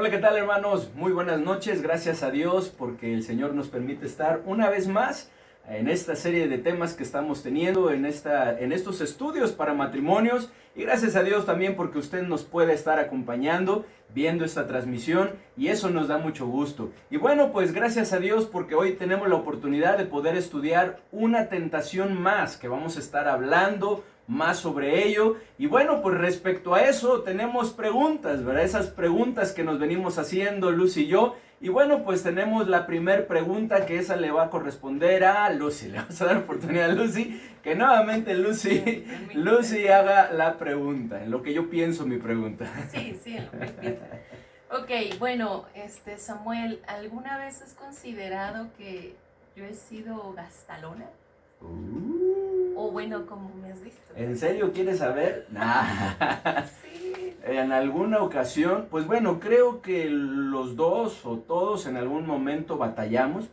Hola, ¿qué tal, hermanos? Muy buenas noches, gracias a Dios porque el Señor nos permite estar una vez más en esta serie de temas que estamos teniendo, en estos estudios para matrimonios, y gracias a Dios también porque usted nos puede estar acompañando, viendo esta transmisión, y eso nos da mucho gusto. Y bueno, pues gracias a Dios porque hoy tenemos la oportunidad de poder estudiar una tentación más, que vamos a estar hablando más sobre ello. Y bueno, pues respecto a eso tenemos preguntas, ¿verdad? Esas preguntas que nos venimos haciendo Lucy y yo. Y bueno, pues tenemos la primer pregunta, que esa le va a corresponder a Lucy. Le vamos a dar oportunidad a Lucy, que nuevamente Lucy haga la pregunta, en lo que yo pienso mi pregunta. Sí, en lo que pienso. Ok, bueno, Samuel, ¿alguna vez has considerado que yo he sido gastalona? O bueno, como me has visto. ¿En serio quieres saber? Nah. Sí. En alguna ocasión, pues bueno, creo que los dos o todos en algún momento batallamos,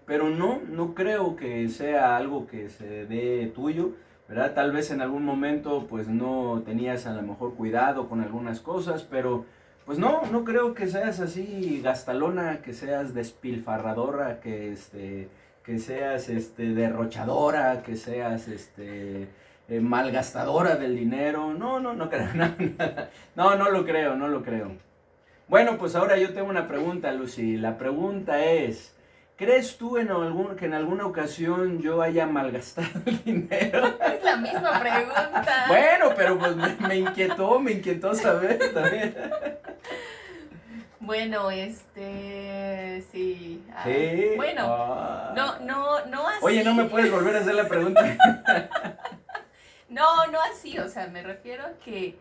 pero no creo que sea algo que se dé tuyo, ¿verdad? Tal vez en algún momento pues no tenías a lo mejor cuidado con algunas cosas, pero pues no creo que seas así gastalona, que seas despilfarradora, que seas derrochadora, que seas malgastadora del dinero. No creo, no lo creo. Bueno, pues ahora yo tengo una pregunta, Lucy. La pregunta es, ¿crees tú que en alguna ocasión yo haya malgastado el dinero? Es la misma pregunta. Bueno, pero pues me inquietó saber también. Bueno, sí. Sí. Bueno, no así. Oye, ¿no me puedes volver a hacer la pregunta? No así, o sea, me refiero a que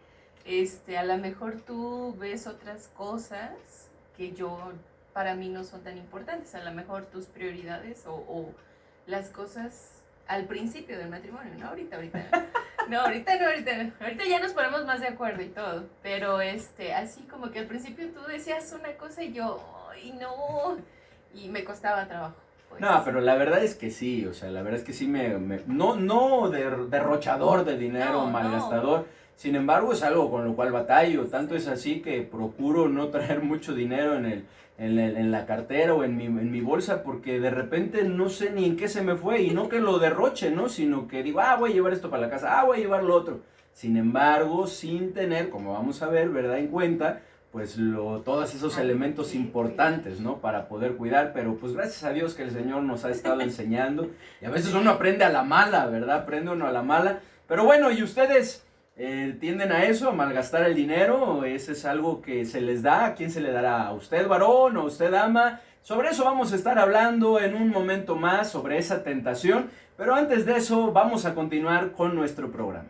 a lo mejor tú ves otras cosas que para mí no son tan importantes, a lo mejor tus prioridades o las cosas al principio del matrimonio, no ahorita no, ahorita ya nos ponemos más de acuerdo y todo, pero así como que al principio tú decías una cosa y yo, ay no, y me costaba trabajo. Pues. No, pero la verdad es que sí, o sea, la verdad es que sí no derrochador de dinero, malgastador. No. Sin embargo, es algo con lo cual batallo. Tanto es así que procuro no traer mucho dinero en la cartera o en mi bolsa, porque de repente no sé ni en qué se me fue. Y no que lo derroche, ¿no? Sino que digo, voy a llevar esto para la casa, voy a llevar lo otro. Sin embargo, sin tener, como vamos a ver, ¿verdad? En cuenta, pues todos esos elementos importantes, ¿no? Para poder cuidar, pero pues gracias a Dios que el Señor nos ha estado enseñando. Y a veces uno aprende a la mala, ¿verdad? Aprende uno a la mala. Pero bueno, ¿y ustedes tienden a eso, a malgastar el dinero? ¿Ese es algo que se les da? ¿A quién se le dará? ¿A usted, varón? ¿O a usted, ama? Sobre eso vamos a estar hablando en un momento más, sobre esa tentación. Pero antes de eso, vamos a continuar con nuestro programa.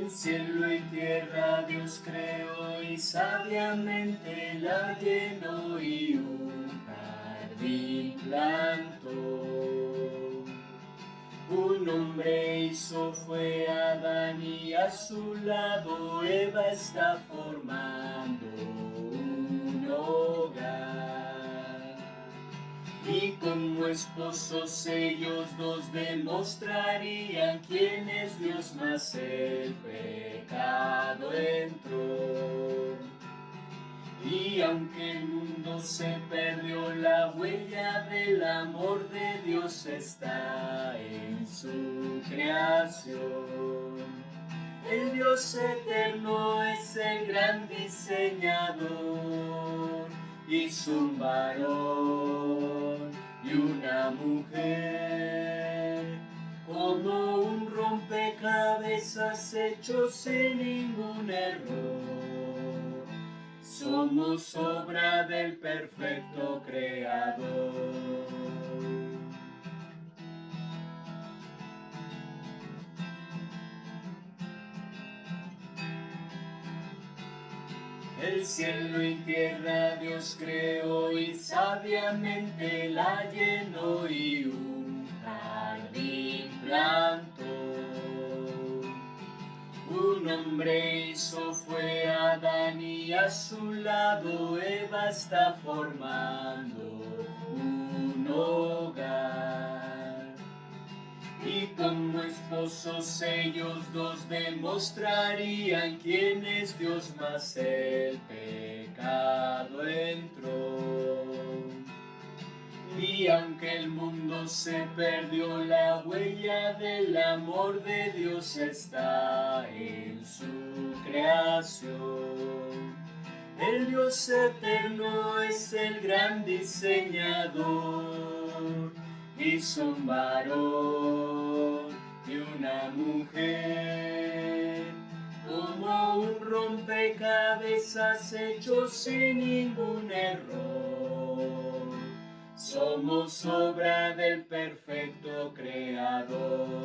El cielo y tierra Dios creó y sabiamente la llenó y un jardín plantó. Un hombre hizo fue Adán y a su lado Eva está formando un hogar. Y como esposos ellos dos demostrarían quién es Dios, mas el pecado entró. Y aunque el mundo se perdió, la huella del amor de Dios está en su creación. El Dios eterno es el gran diseñador, hizo un varón y una mujer, como un rompecabezas hecho sin ningún error. Somos obra del perfecto Creador. El cielo y tierra Dios creó y sabiamente la llenó y un jardín plantó. Un hombre hizo fue Adán y a su lado Eva está formando un hogar. Y como esposos ellos dos demostrarían quién es Dios, mas el pecado entró. Y aunque el mundo se perdió, la huella del amor de Dios está en su creación. El Dios eterno es el gran diseñador, hizo un varón y una mujer, como un rompecabezas hecho sin ningún error. Somos obra del perfecto Creador.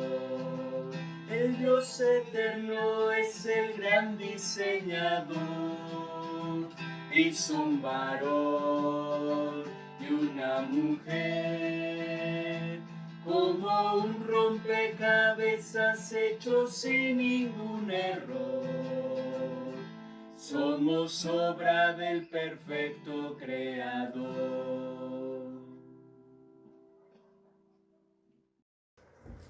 El Dios eterno es el gran diseñador. Hizo un varón y una mujer, como un rompecabezas hecho sin ningún error. Somos obra del perfecto Creador.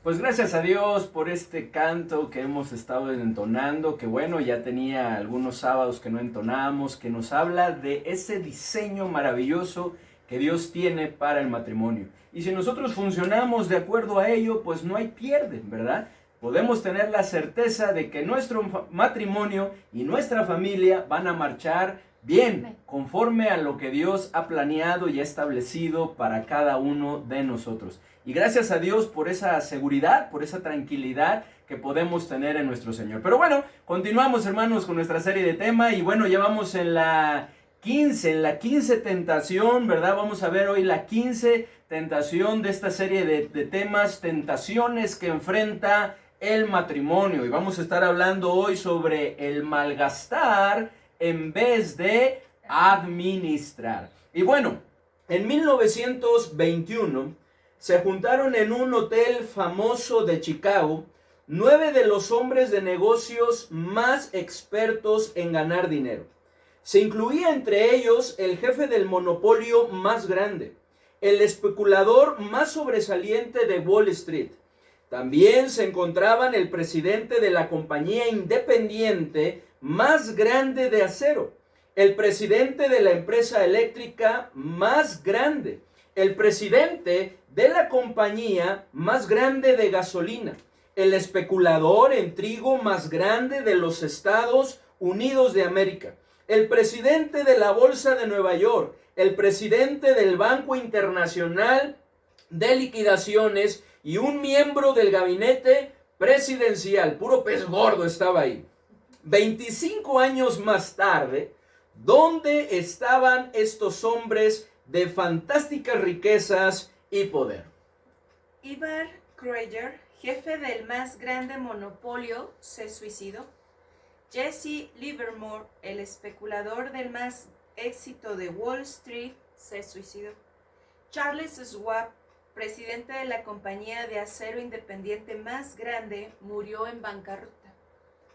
Pues gracias a Dios por este canto que hemos estado entonando, que bueno, ya tenía algunos sábados que no entonábamos, que nos habla de ese diseño maravilloso que Dios tiene para el matrimonio. Y si nosotros funcionamos de acuerdo a ello, pues no hay pierde, ¿verdad? Podemos tener la certeza de que nuestro matrimonio y nuestra familia van a marchar bien, conforme a lo que Dios ha planeado y ha establecido para cada uno de nosotros. Y gracias a Dios por esa seguridad, por esa tranquilidad que podemos tener en nuestro Señor. Pero bueno, continuamos, hermanos, con nuestra serie de temas. Y bueno, ya vamos en la 15 tentación, ¿verdad? Vamos a ver hoy la 15 tentación de esta serie de temas, tentaciones que enfrenta el matrimonio. Y vamos a estar hablando hoy sobre el malgastar en vez de administrar. Y bueno, en 1921 se juntaron en un hotel famoso de Chicago 9 de los hombres de negocios más expertos en ganar dinero. Se incluía entre ellos el jefe del monopolio más grande, el especulador más sobresaliente de Wall Street. También se encontraban el presidente de la compañía independiente más grande de acero, el presidente de la empresa eléctrica más grande, el presidente de la compañía más grande de gasolina, el especulador en trigo más grande de los Estados Unidos de América, el presidente de la Bolsa de Nueva York, el presidente del Banco Internacional de Liquidaciones y un miembro del gabinete presidencial. Puro pez gordo estaba ahí. 25 años más tarde, ¿dónde estaban estos hombres de fantásticas riquezas y poder? Ivar Kreuger, jefe del más grande monopolio, se suicidó. Jesse Livermore, el especulador del más éxito de Wall Street, se suicidó. Charles Schwab, presidente de la compañía de acero independiente más grande, murió en bancarrota.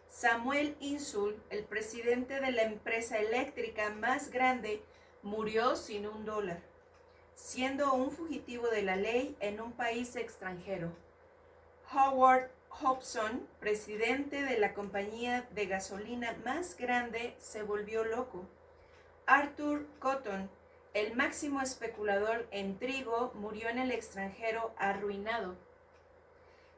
Samuel Insull, el presidente de la empresa eléctrica más grande, murió sin $1, siendo un fugitivo de la ley en un país extranjero. Howard Hobson, presidente de la compañía de gasolina más grande, se volvió loco. Arthur Cotton, el máximo especulador en trigo, murió en el extranjero arruinado.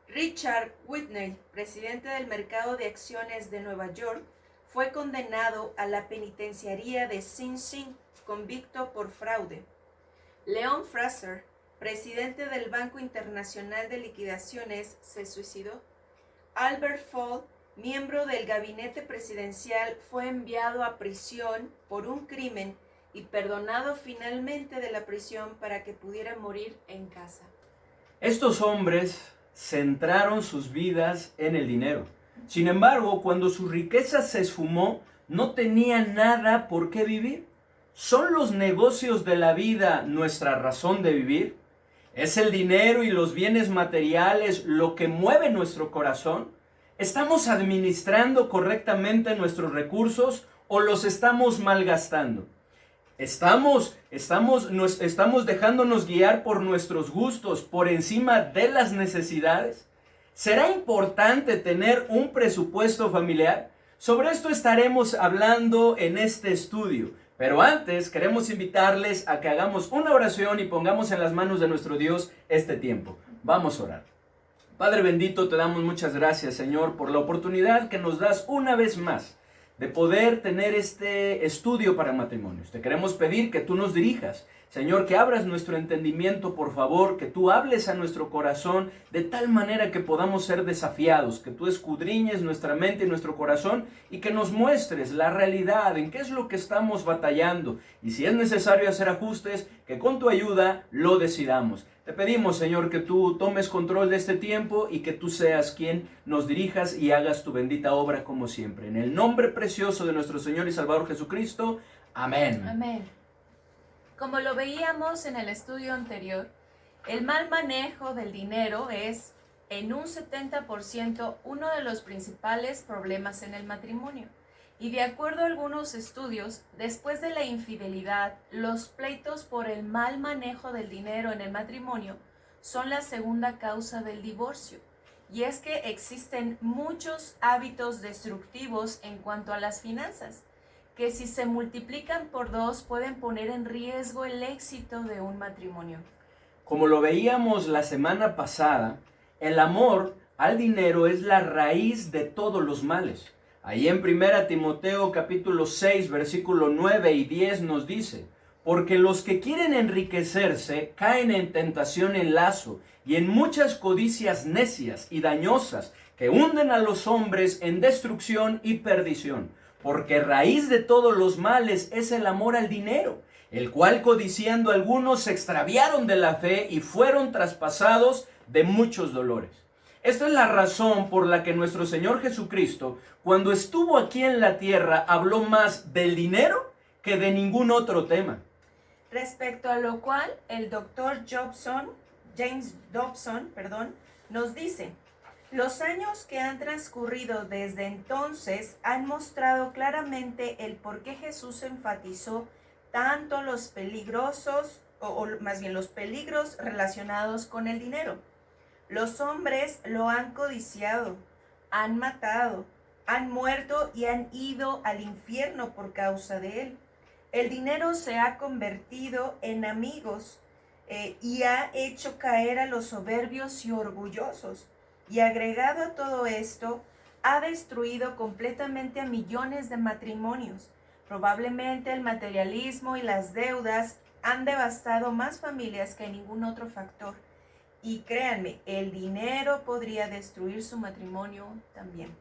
Richard Whitney, presidente del mercado de acciones de Nueva York, fue condenado a la penitenciaría de Sing Sing, convicto por fraude. Leon Fraser, presidente del Banco Internacional de Liquidaciones, se suicidó. Albert Fall, miembro del gabinete presidencial, fue enviado a prisión por un crimen y perdonado finalmente de la prisión para que pudiera morir en casa. Estos hombres centraron sus vidas en el dinero. Sin embargo, cuando su riqueza se esfumó, no tenían nada por qué vivir. ¿Son los negocios de la vida nuestra razón de vivir? ¿Es el dinero y los bienes materiales lo que mueve nuestro corazón? ¿Estamos administrando correctamente nuestros recursos o los estamos malgastando? ¿Estamos dejándonos guiar por nuestros gustos por encima de las necesidades? ¿Será importante tener un presupuesto familiar? Sobre esto estaremos hablando en este estudio. Pero antes queremos invitarles a que hagamos una oración y pongamos en las manos de nuestro Dios este tiempo. Vamos a orar. Padre bendito, te damos muchas gracias, Señor, por la oportunidad que nos das una vez más de poder tener este estudio para matrimonios. Te queremos pedir que tú nos dirijas, Señor, que abras nuestro entendimiento, por favor, que tú hables a nuestro corazón de tal manera que podamos ser desafiados, que tú escudriñes nuestra mente y nuestro corazón y que nos muestres la realidad, en qué es lo que estamos batallando y si es necesario hacer ajustes, que con tu ayuda lo decidamos. Te pedimos, Señor, que tú tomes control de este tiempo y que tú seas quien nos dirijas y hagas tu bendita obra como siempre. En el nombre precioso de nuestro Señor y Salvador Jesucristo. Amén. Amén. Como lo veíamos en el estudio anterior, el mal manejo del dinero es en un 70% uno de los principales problemas en el matrimonio. Y de acuerdo a algunos estudios, después de la infidelidad, los pleitos por el mal manejo del dinero en el matrimonio son la segunda causa del divorcio. Y es que existen muchos hábitos destructivos en cuanto a las finanzas, que si se multiplican por 2 pueden poner en riesgo el éxito de un matrimonio. Como lo veíamos la semana pasada, el amor al dinero es la raíz de todos los males. Ahí en 1 Timoteo capítulo 6, versículo 9 y 10 nos dice: porque los que quieren enriquecerse caen en tentación en lazo y en muchas codicias necias y dañosas que hunden a los hombres en destrucción y perdición. Porque raíz de todos los males es el amor al dinero, el cual codiciando algunos se extraviaron de la fe y fueron traspasados de muchos dolores. Esta es la razón por la que nuestro Señor Jesucristo, cuando estuvo aquí en la tierra, habló más del dinero que de ningún otro tema. Respecto a lo cual, el doctor James Dobson, nos dice: los años que han transcurrido desde entonces han mostrado claramente el por qué Jesús enfatizó tanto los peligrosos, o más bien los peligros relacionados con el dinero. Los hombres lo han codiciado, han matado, han muerto y han ido al infierno por causa de él. El dinero se ha convertido en amigos y ha hecho caer a los soberbios y orgullosos. Y agregado a todo esto, ha destruido completamente a millones de matrimonios. Probablemente el materialismo y las deudas han devastado más familias que ningún otro factor. Y créanme, el dinero podría destruir su matrimonio también.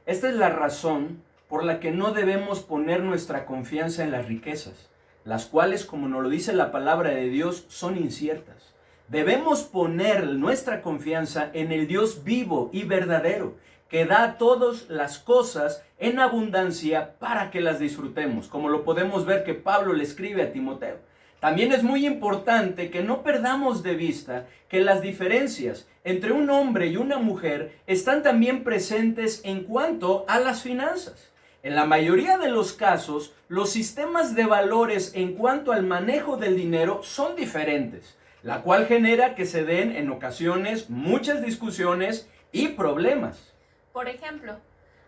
Esta es la razón por la que no debemos poner nuestra confianza en las riquezas, las cuales, como nos lo dice la palabra de Dios, son inciertas. Debemos poner nuestra confianza en el Dios vivo y verdadero, que da todas las cosas en abundancia para que las disfrutemos, como lo podemos ver que Pablo le escribe a Timoteo. También es muy importante que no perdamos de vista que las diferencias entre un hombre y una mujer están también presentes en cuanto a las finanzas. En la mayoría de los casos, los sistemas de valores en cuanto al manejo del dinero son diferentes, la cual genera que se den en ocasiones muchas discusiones y problemas. Por ejemplo,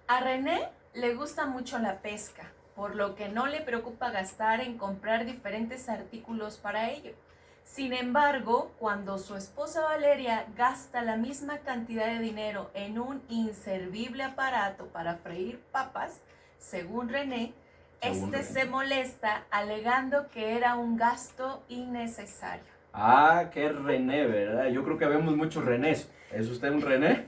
a René le gusta mucho la pesca, por lo que no le preocupa gastar en comprar diferentes artículos para ello. Sin embargo, cuando su esposa Valeria gasta la misma cantidad de dinero en un inservible aparato para freír papas, según René, se molesta alegando que era un gasto innecesario. Ah, qué René, ¿verdad? Yo creo que vemos muchos Renés. ¿Es usted un René?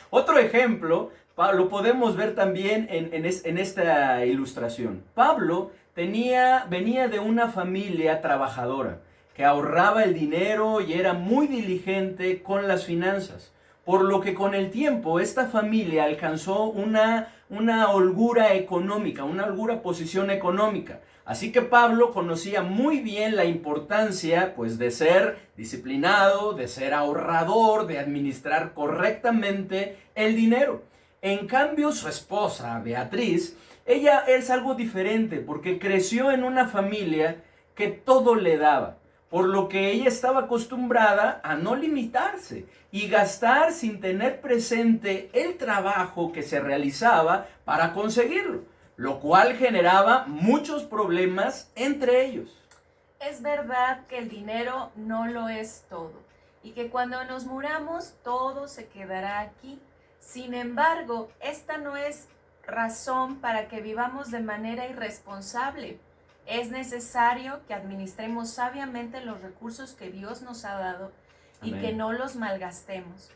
Otro ejemplo, lo podemos ver también en esta ilustración. Pablo venía de una familia trabajadora que ahorraba el dinero y era muy diligente con las finanzas. Por lo que con el tiempo esta familia alcanzó una holgura económica, una holgura posición económica. Así que Pablo conocía muy bien la importancia, pues, de ser disciplinado, de ser ahorrador, de administrar correctamente el dinero. En cambio, su esposa, Beatriz, ella es algo diferente porque creció en una familia que todo le daba, por lo que ella estaba acostumbrada a no limitarse y gastar sin tener presente el trabajo que se realizaba para conseguirlo, lo cual generaba muchos problemas entre ellos. Es verdad que el dinero no lo es todo y que cuando nos muramos todo se quedará aquí. Sin embargo, esta no es razón para que vivamos de manera irresponsable. Es necesario que administremos sabiamente los recursos que Dios nos ha dado y Amén. que no los malgastemos.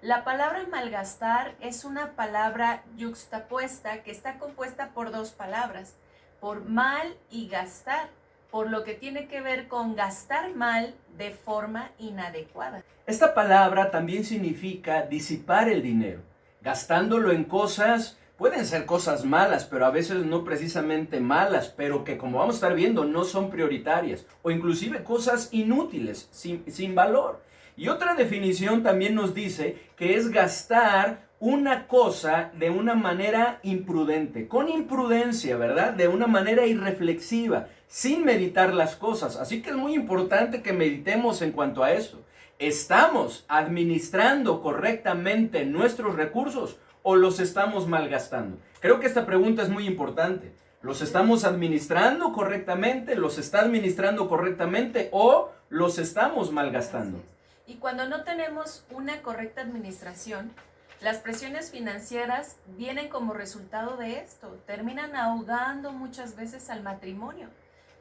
La palabra malgastar es una palabra yuxtapuesta que está compuesta por dos palabras, por mal y gastar, por lo que tiene que ver con gastar mal de forma inadecuada. Esta palabra también significa disipar el dinero, gastándolo en cosas, pueden ser cosas malas, pero a veces no precisamente malas, pero que como vamos a estar viendo no son prioritarias, o inclusive cosas inútiles, sin valor. Y otra definición también nos dice que es gastar una cosa de una manera imprudente, con imprudencia, ¿verdad? De una manera irreflexiva, sin meditar las cosas. Así que es muy importante que meditemos en cuanto a eso. ¿Estamos administrando correctamente nuestros recursos o los estamos malgastando? Creo que esta pregunta es muy importante. ¿Los estamos administrando correctamente? ¿Los está administrando correctamente o los estamos malgastando? Y cuando no tenemos una correcta administración, las presiones financieras vienen como resultado de esto, terminan ahogando muchas veces al matrimonio.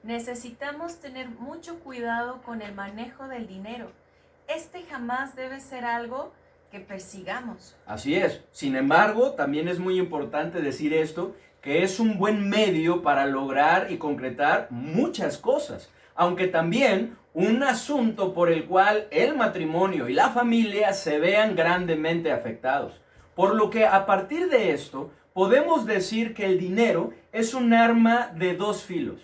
Necesitamos tener mucho cuidado con el manejo del dinero. Este jamás debe ser algo que persigamos. Así es. Sin embargo, también es muy importante decir esto, que es un buen medio para lograr y concretar muchas cosas, aunque también un asunto por el cual el matrimonio y la familia se vean grandemente afectados. Por lo que a partir de esto, podemos decir que el dinero es un arma de dos filos.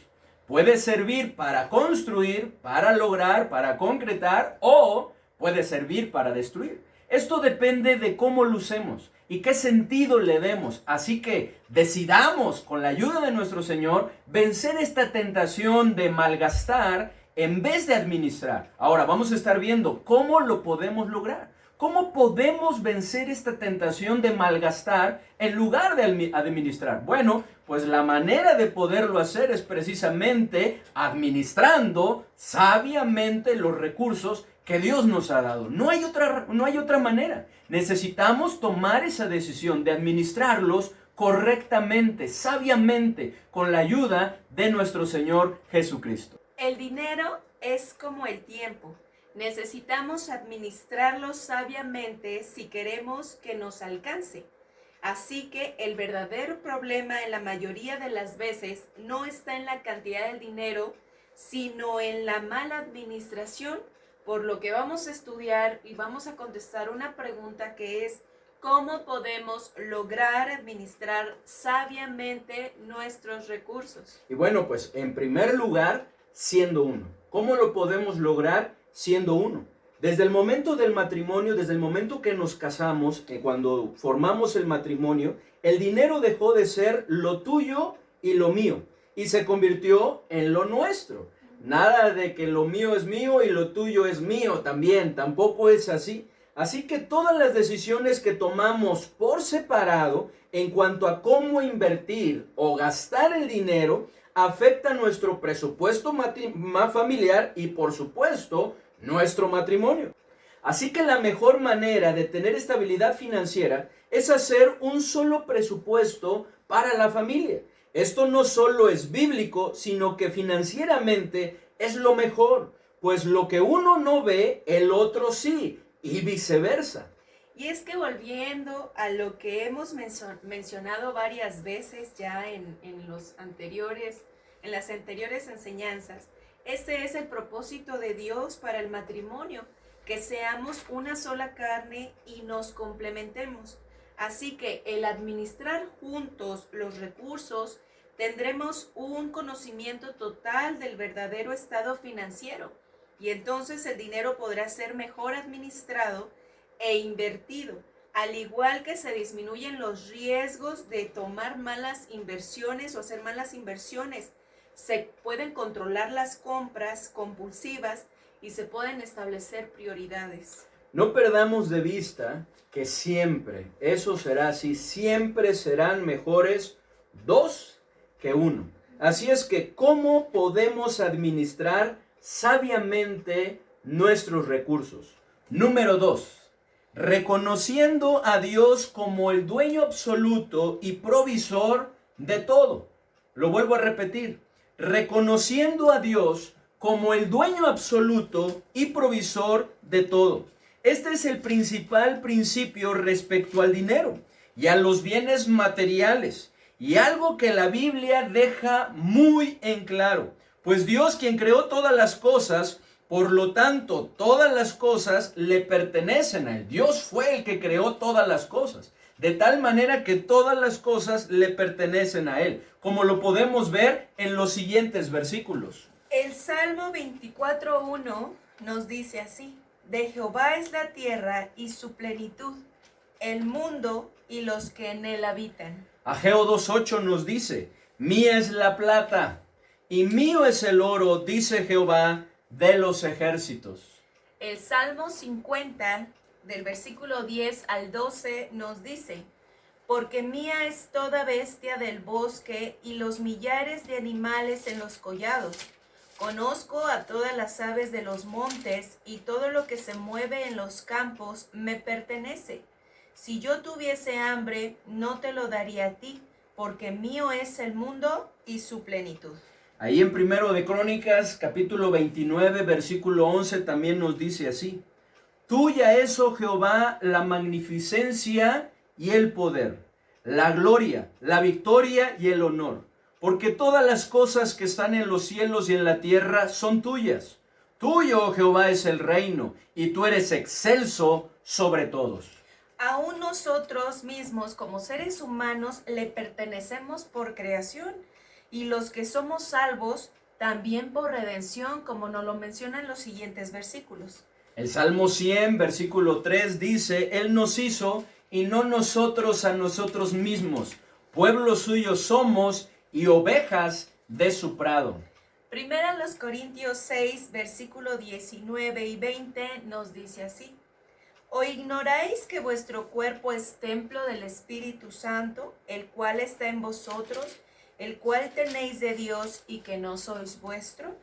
Puede servir para construir, para lograr, para concretar, o puede servir para destruir. Esto depende de cómo lo usemos y qué sentido le demos. Así que decidamos, con la ayuda de nuestro Señor, vencer esta tentación de malgastar en vez de administrar. Ahora vamos a estar viendo cómo lo podemos lograr. ¿Cómo podemos vencer esta tentación de malgastar en lugar de administrar? Bueno, pues la manera de poderlo hacer es precisamente administrando sabiamente los recursos que Dios nos ha dado. No hay otra manera. Necesitamos tomar esa decisión de administrarlos correctamente, sabiamente, con la ayuda de nuestro Señor Jesucristo. El dinero es como el tiempo. Necesitamos administrarlo sabiamente si queremos que nos alcance. Así que el verdadero problema en la mayoría de las veces no está en la cantidad del dinero, sino en la mala administración, por lo que vamos a estudiar y vamos a contestar una pregunta que es: ¿cómo podemos lograr administrar sabiamente nuestros recursos? Y bueno, pues en primer lugar, siendo uno. ¿Cómo lo podemos lograr? Siendo uno. Desde el momento del matrimonio, desde el momento que nos casamos, que cuando formamos el matrimonio, el dinero dejó de ser lo tuyo y lo mío y se convirtió en lo nuestro. Nada de que lo mío es mío y lo tuyo es mío también, tampoco es así. Así que todas las decisiones que tomamos por separado en cuanto a cómo invertir o gastar el dinero afecta nuestro presupuesto familiar y por supuesto nuestro matrimonio. Así que la mejor manera de tener estabilidad financiera es hacer un solo presupuesto para la familia. Esto no solo es bíblico, sino que financieramente es lo mejor, pues lo que uno no ve, el otro sí, y viceversa. Y es que volviendo a lo que hemos mencionado varias veces ya en las anteriores enseñanzas, este es el propósito de Dios para el matrimonio, que seamos una sola carne y nos complementemos. Así que el administrar juntos los recursos, tendremos un conocimiento total del verdadero estado financiero y entonces el dinero podrá ser mejor administrado e invertido. Al igual que se disminuyen los riesgos de tomar malas inversiones o hacer malas inversiones, se pueden controlar las compras compulsivas y se pueden establecer prioridades. No perdamos de vista que siempre, eso será así, siempre serán mejores dos que uno. Así es que, ¿cómo podemos administrar sabiamente nuestros recursos? Número 2. Reconociendo a Dios como el dueño absoluto y provisor de todo. Lo vuelvo a repetir. Reconociendo a Dios como el dueño absoluto y provisor de todo. Este es el principal principio respecto al dinero y a los bienes materiales. Y algo que la Biblia deja muy en claro. Pues Dios, quien creó todas las cosas, por lo tanto, todas las cosas le pertenecen a Él. Dios fue el que creó todas las cosas. De tal manera que todas las cosas le pertenecen a Él. Como lo podemos ver en los siguientes versículos. El Salmo 24:1 nos dice así: de Jehová es la tierra y su plenitud, el mundo y los que en él habitan. Ageo 2:8 nos dice: mía es la plata y mío es el oro, dice Jehová de los ejércitos. El Salmo 50, del versículo 10 al 12, nos dice: porque mía es toda bestia del bosque y los millares de animales en los collados. Conozco a todas las aves de los montes y todo lo que se mueve en los campos me pertenece. Si yo tuviese hambre, no te lo daría a ti, porque mío es el mundo y su plenitud. Ahí en Primero de Crónicas, capítulo 29, versículo 11, también nos dice así: tuya es, oh Jehová, la magnificencia y el poder, la gloria, la victoria y el honor, porque todas las cosas que están en los cielos y en la tierra son tuyas. Tuyo, oh Jehová, es el reino, y tú eres excelso sobre todos. Aún nosotros mismos, como seres humanos, le pertenecemos por creación, y los que somos salvos también por redención, como nos lo mencionan los siguientes versículos. El Salmo 100, versículo 3 dice: Él nos hizo y no nosotros a nosotros mismos. Pueblo suyo somos y ovejas de su prado. Primera los Corintios 6, versículo 19 y 20 nos dice así: ¿o ignoráis que vuestro cuerpo es templo del Espíritu Santo, el cual está en vosotros, el cual tenéis de Dios y que no sois vuestro?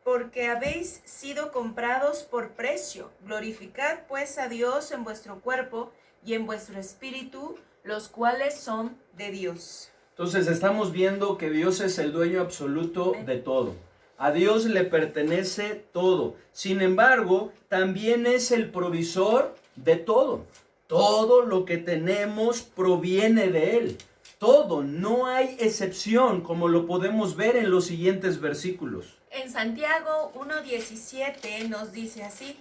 Porque habéis sido comprados por precio. Glorificad pues a Dios en vuestro cuerpo y en vuestro espíritu, los cuales son de Dios. Entonces estamos viendo que Dios es el dueño absoluto de todo. A Dios le pertenece todo. Sin embargo, también es el provisor de todo. Todo lo que tenemos proviene de Él. Todo, no hay excepción, como lo podemos ver en los siguientes versículos. En Santiago 1:17 nos dice así: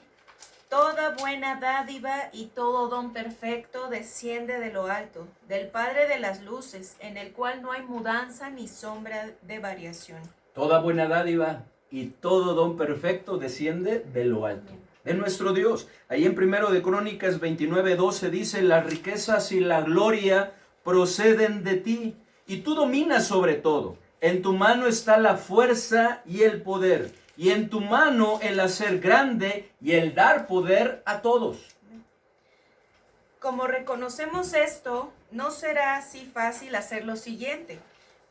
toda buena dádiva y todo don perfecto desciende de lo alto, del Padre de las luces, en el cual no hay mudanza ni sombra de variación. Toda buena dádiva y todo don perfecto desciende de lo alto, de nuestro Dios. Ahí en Primero de Crónicas 29:12 dice: las riquezas y la gloria proceden de ti, y tú dominas sobre todo. En tu mano está la fuerza y el poder, y en tu mano el hacer grande y el dar poder a todos. Como reconocemos esto, no será así fácil hacer lo siguiente.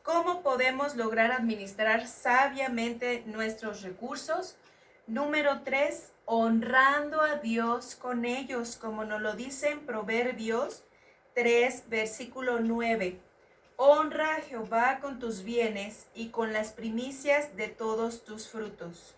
¿Cómo podemos lograr administrar sabiamente nuestros recursos? Número 3, honrando a Dios con ellos, como nos lo dice en Proverbios 3, versículo 9. Honra a Jehová con tus bienes y con las primicias de todos tus frutos.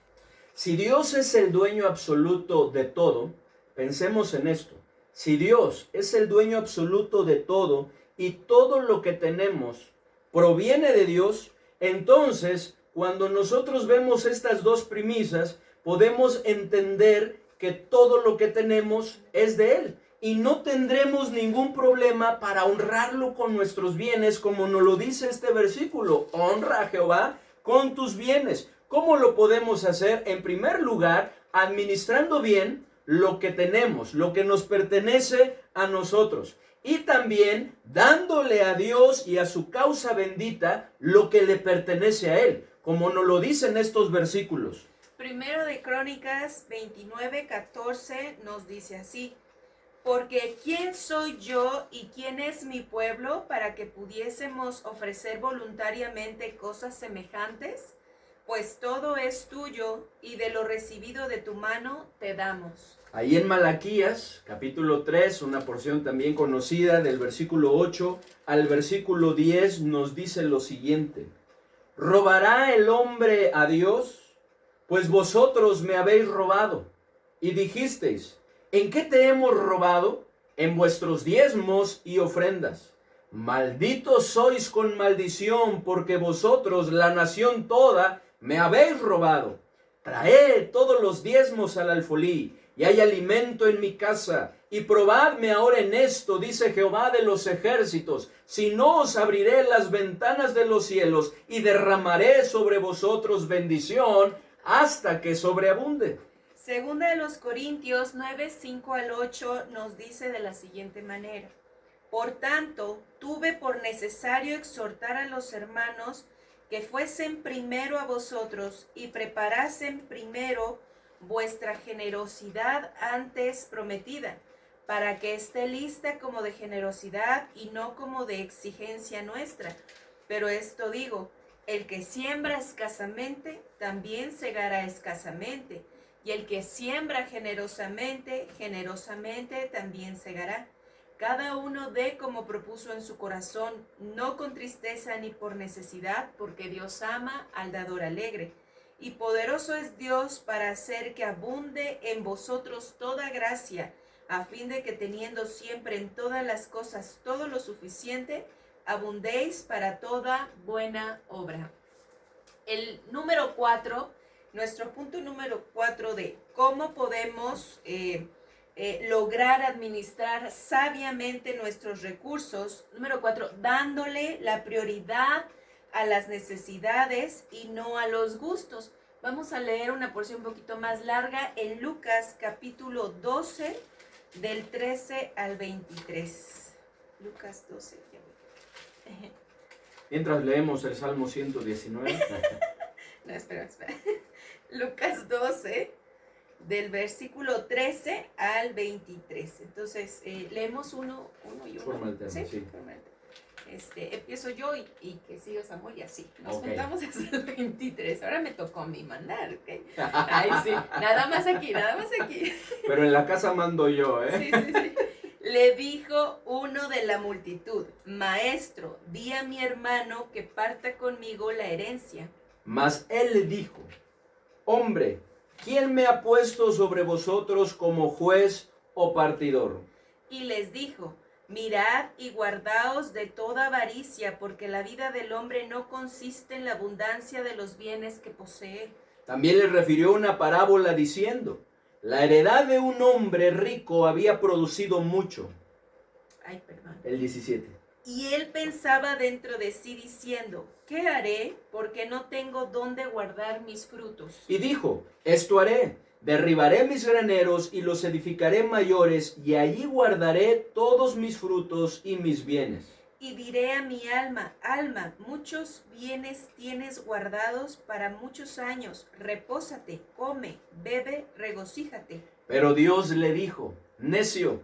Si Dios es el dueño absoluto de todo, pensemos en esto. Si Dios es el dueño absoluto de todo y todo lo que tenemos proviene de Dios, entonces cuando nosotros vemos estas dos premisas, podemos entender que todo lo que tenemos es de Él. Y no tendremos ningún problema para honrarlo con nuestros bienes, como nos lo dice este versículo. Honra a Jehová con tus bienes. ¿Cómo lo podemos hacer? En primer lugar, administrando bien lo que tenemos, lo que nos pertenece a nosotros. Y también dándole a Dios y a su causa bendita lo que le pertenece a Él, como nos lo dicen estos versículos. Primero de Crónicas 29:14 nos dice así: porque ¿quién soy yo y quién es mi pueblo para que pudiésemos ofrecer voluntariamente cosas semejantes? Pues todo es tuyo y de lo recibido de tu mano te damos. Ahí en Malaquías, capítulo 3, una porción también conocida del versículo 8 al versículo 10 nos dice lo siguiente: ¿robará el hombre a Dios? Pues vosotros me habéis robado. Y dijisteis: ¿en qué te hemos robado? En vuestros diezmos y ofrendas. Malditos sois con maldición, porque vosotros, la nación toda, me habéis robado. Traed todos los diezmos al alfolí, y hay alimento en mi casa. Y probadme ahora en esto, dice Jehová de los ejércitos, si no os abriré las ventanas de los cielos, y derramaré sobre vosotros bendición, hasta que sobreabunde. Segunda de los Corintios 9:5-8 nos dice de la siguiente manera: por tanto, tuve por necesario exhortar a los hermanos que fuesen primero a vosotros y preparasen primero vuestra generosidad antes prometida, para que esté lista como de generosidad y no como de exigencia nuestra. Pero esto digo, el que siembra escasamente, también segará escasamente. Y el que siembra generosamente, generosamente también segará. Cada uno dé como propuso en su corazón, no con tristeza ni por necesidad, porque Dios ama al dador alegre. Y poderoso es Dios para hacer que abunde en vosotros toda gracia, a fin de que teniendo siempre en todas las cosas todo lo suficiente, abundéis para toda buena obra. El número 4, nuestro punto número 4 de cómo podemos lograr administrar sabiamente nuestros recursos. Número 4, dándole la prioridad a las necesidades y no a los gustos. Vamos a leer una porción un poquito más larga en Lucas capítulo 12, del 13 al 23. Lucas 12. Mientras leemos el Salmo 119. No, espera. Lucas 12, del versículo 13 al 23. Entonces, leemos uno y uno. Forma alterna, sí. Forma alterna. Empiezo yo y que siga Samuel y así. Nos Ok. juntamos hasta el 23. Ahora me tocó a mí mandar, ¿ok? Ay, sí. Nada más aquí. Pero en la casa mando yo, ¿eh? Sí. Le dijo uno de la multitud: Maestro, di a mi hermano que parta conmigo la herencia. Mas él le dijo: hombre, ¿quién me ha puesto sobre vosotros como juez o partidor? Y les dijo: mirad y guardaos de toda avaricia, porque la vida del hombre no consiste en la abundancia de los bienes que posee. También le refirió una parábola diciendo: la heredad de un hombre rico había producido mucho. Ay, perdón. El 17. Y él pensaba dentro de sí diciendo: ¿qué haré? Porque no tengo dónde guardar mis frutos. Y dijo: esto haré, derribaré mis graneros y los edificaré mayores, y allí guardaré todos mis frutos y mis bienes. Y diré a mi alma: alma, muchos bienes tienes guardados para muchos años. Repósate, come, bebe, regocíjate. Pero Dios le dijo: necio,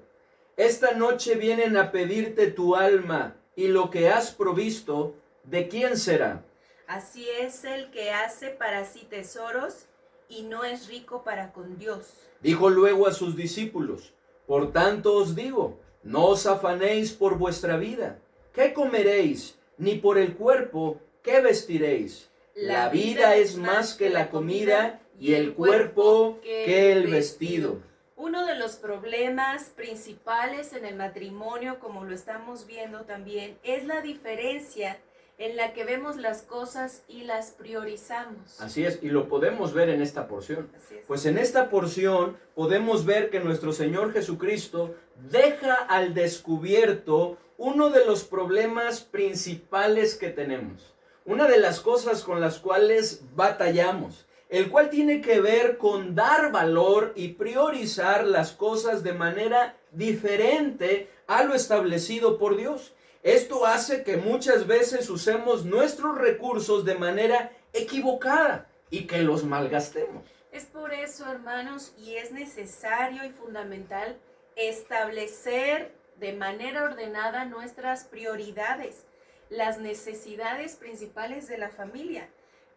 esta noche vienen a pedirte tu alma, y lo que has provisto, ¿de quién será? Así es el que hace para sí tesoros y no es rico para con Dios. Dijo luego a sus discípulos: por tanto os digo, no os afanéis por vuestra vida, ¿qué comeréis? Ni por el cuerpo, ¿qué vestiréis? La vida es más que la comida, y el cuerpo que el vestido. Uno de los problemas principales en el matrimonio, como lo estamos viendo también, es la diferencia en la que vemos las cosas y las priorizamos. Así es, y lo podemos ver en esta porción. Así es. Pues en esta porción podemos ver que nuestro Señor Jesucristo deja al descubierto uno de los problemas principales que tenemos. Una de las cosas con las cuales batallamos el cual tiene que ver con dar valor y priorizar las cosas de manera diferente a lo establecido por Dios. Esto hace que muchas veces usemos nuestros recursos de manera equivocada y que los malgastemos. Es por eso, hermanos, y es necesario y fundamental establecer de manera ordenada nuestras prioridades, las necesidades principales de la familia.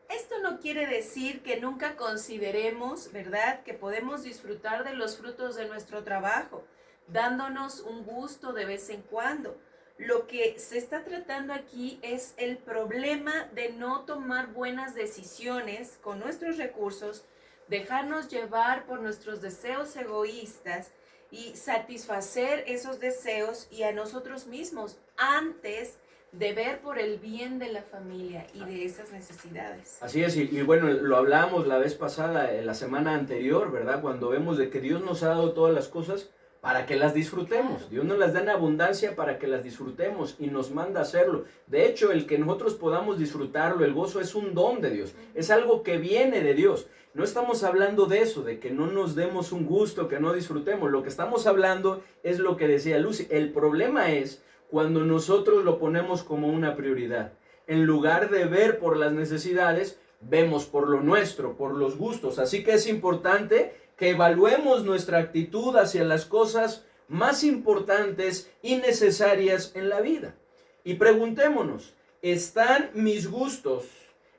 Esto no quiere decir que nunca consideremos, ¿verdad?, que podemos disfrutar de los frutos de nuestro trabajo, dándonos un gusto de vez en cuando. Lo que se está tratando aquí es el problema de no tomar buenas decisiones con nuestros recursos, dejarnos llevar por nuestros deseos egoístas y satisfacer esos deseos y a nosotros mismos antes de ver por el bien de la familia y de esas necesidades. Así es, y bueno, lo hablamos la vez pasada, la semana anterior, ¿verdad? Cuando vemos de que Dios nos ha dado todas las cosas para que las disfrutemos. Claro. Dios nos las da en abundancia para que las disfrutemos y nos manda a hacerlo. De hecho, el que nosotros podamos disfrutarlo, el gozo, es un don de Dios. Es algo que viene de Dios. No estamos hablando de eso, de que no nos demos un gusto, que no disfrutemos. Lo que estamos hablando es lo que decía Lucy. El problema es cuando nosotros lo ponemos como una prioridad. En lugar de ver por las necesidades, vemos por lo nuestro, por los gustos. Así que es importante que evaluemos nuestra actitud hacia las cosas más importantes y necesarias en la vida. Y preguntémonos, ¿están mis gustos,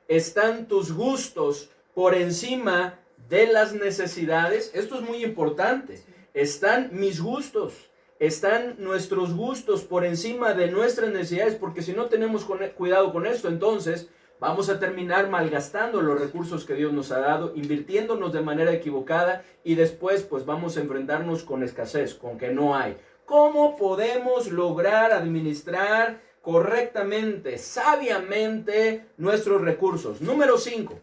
están tus gustos por encima de las necesidades? Esto es muy importante. ¿Están mis gustos, están nuestros gustos por encima de nuestras necesidades? Porque si no tenemos cuidado con esto, entonces vamos a terminar malgastando los recursos que Dios nos ha dado, invirtiéndonos de manera equivocada y después pues vamos a enfrentarnos con escasez, con que no hay. ¿Cómo podemos lograr administrar correctamente, sabiamente nuestros recursos? Número 5,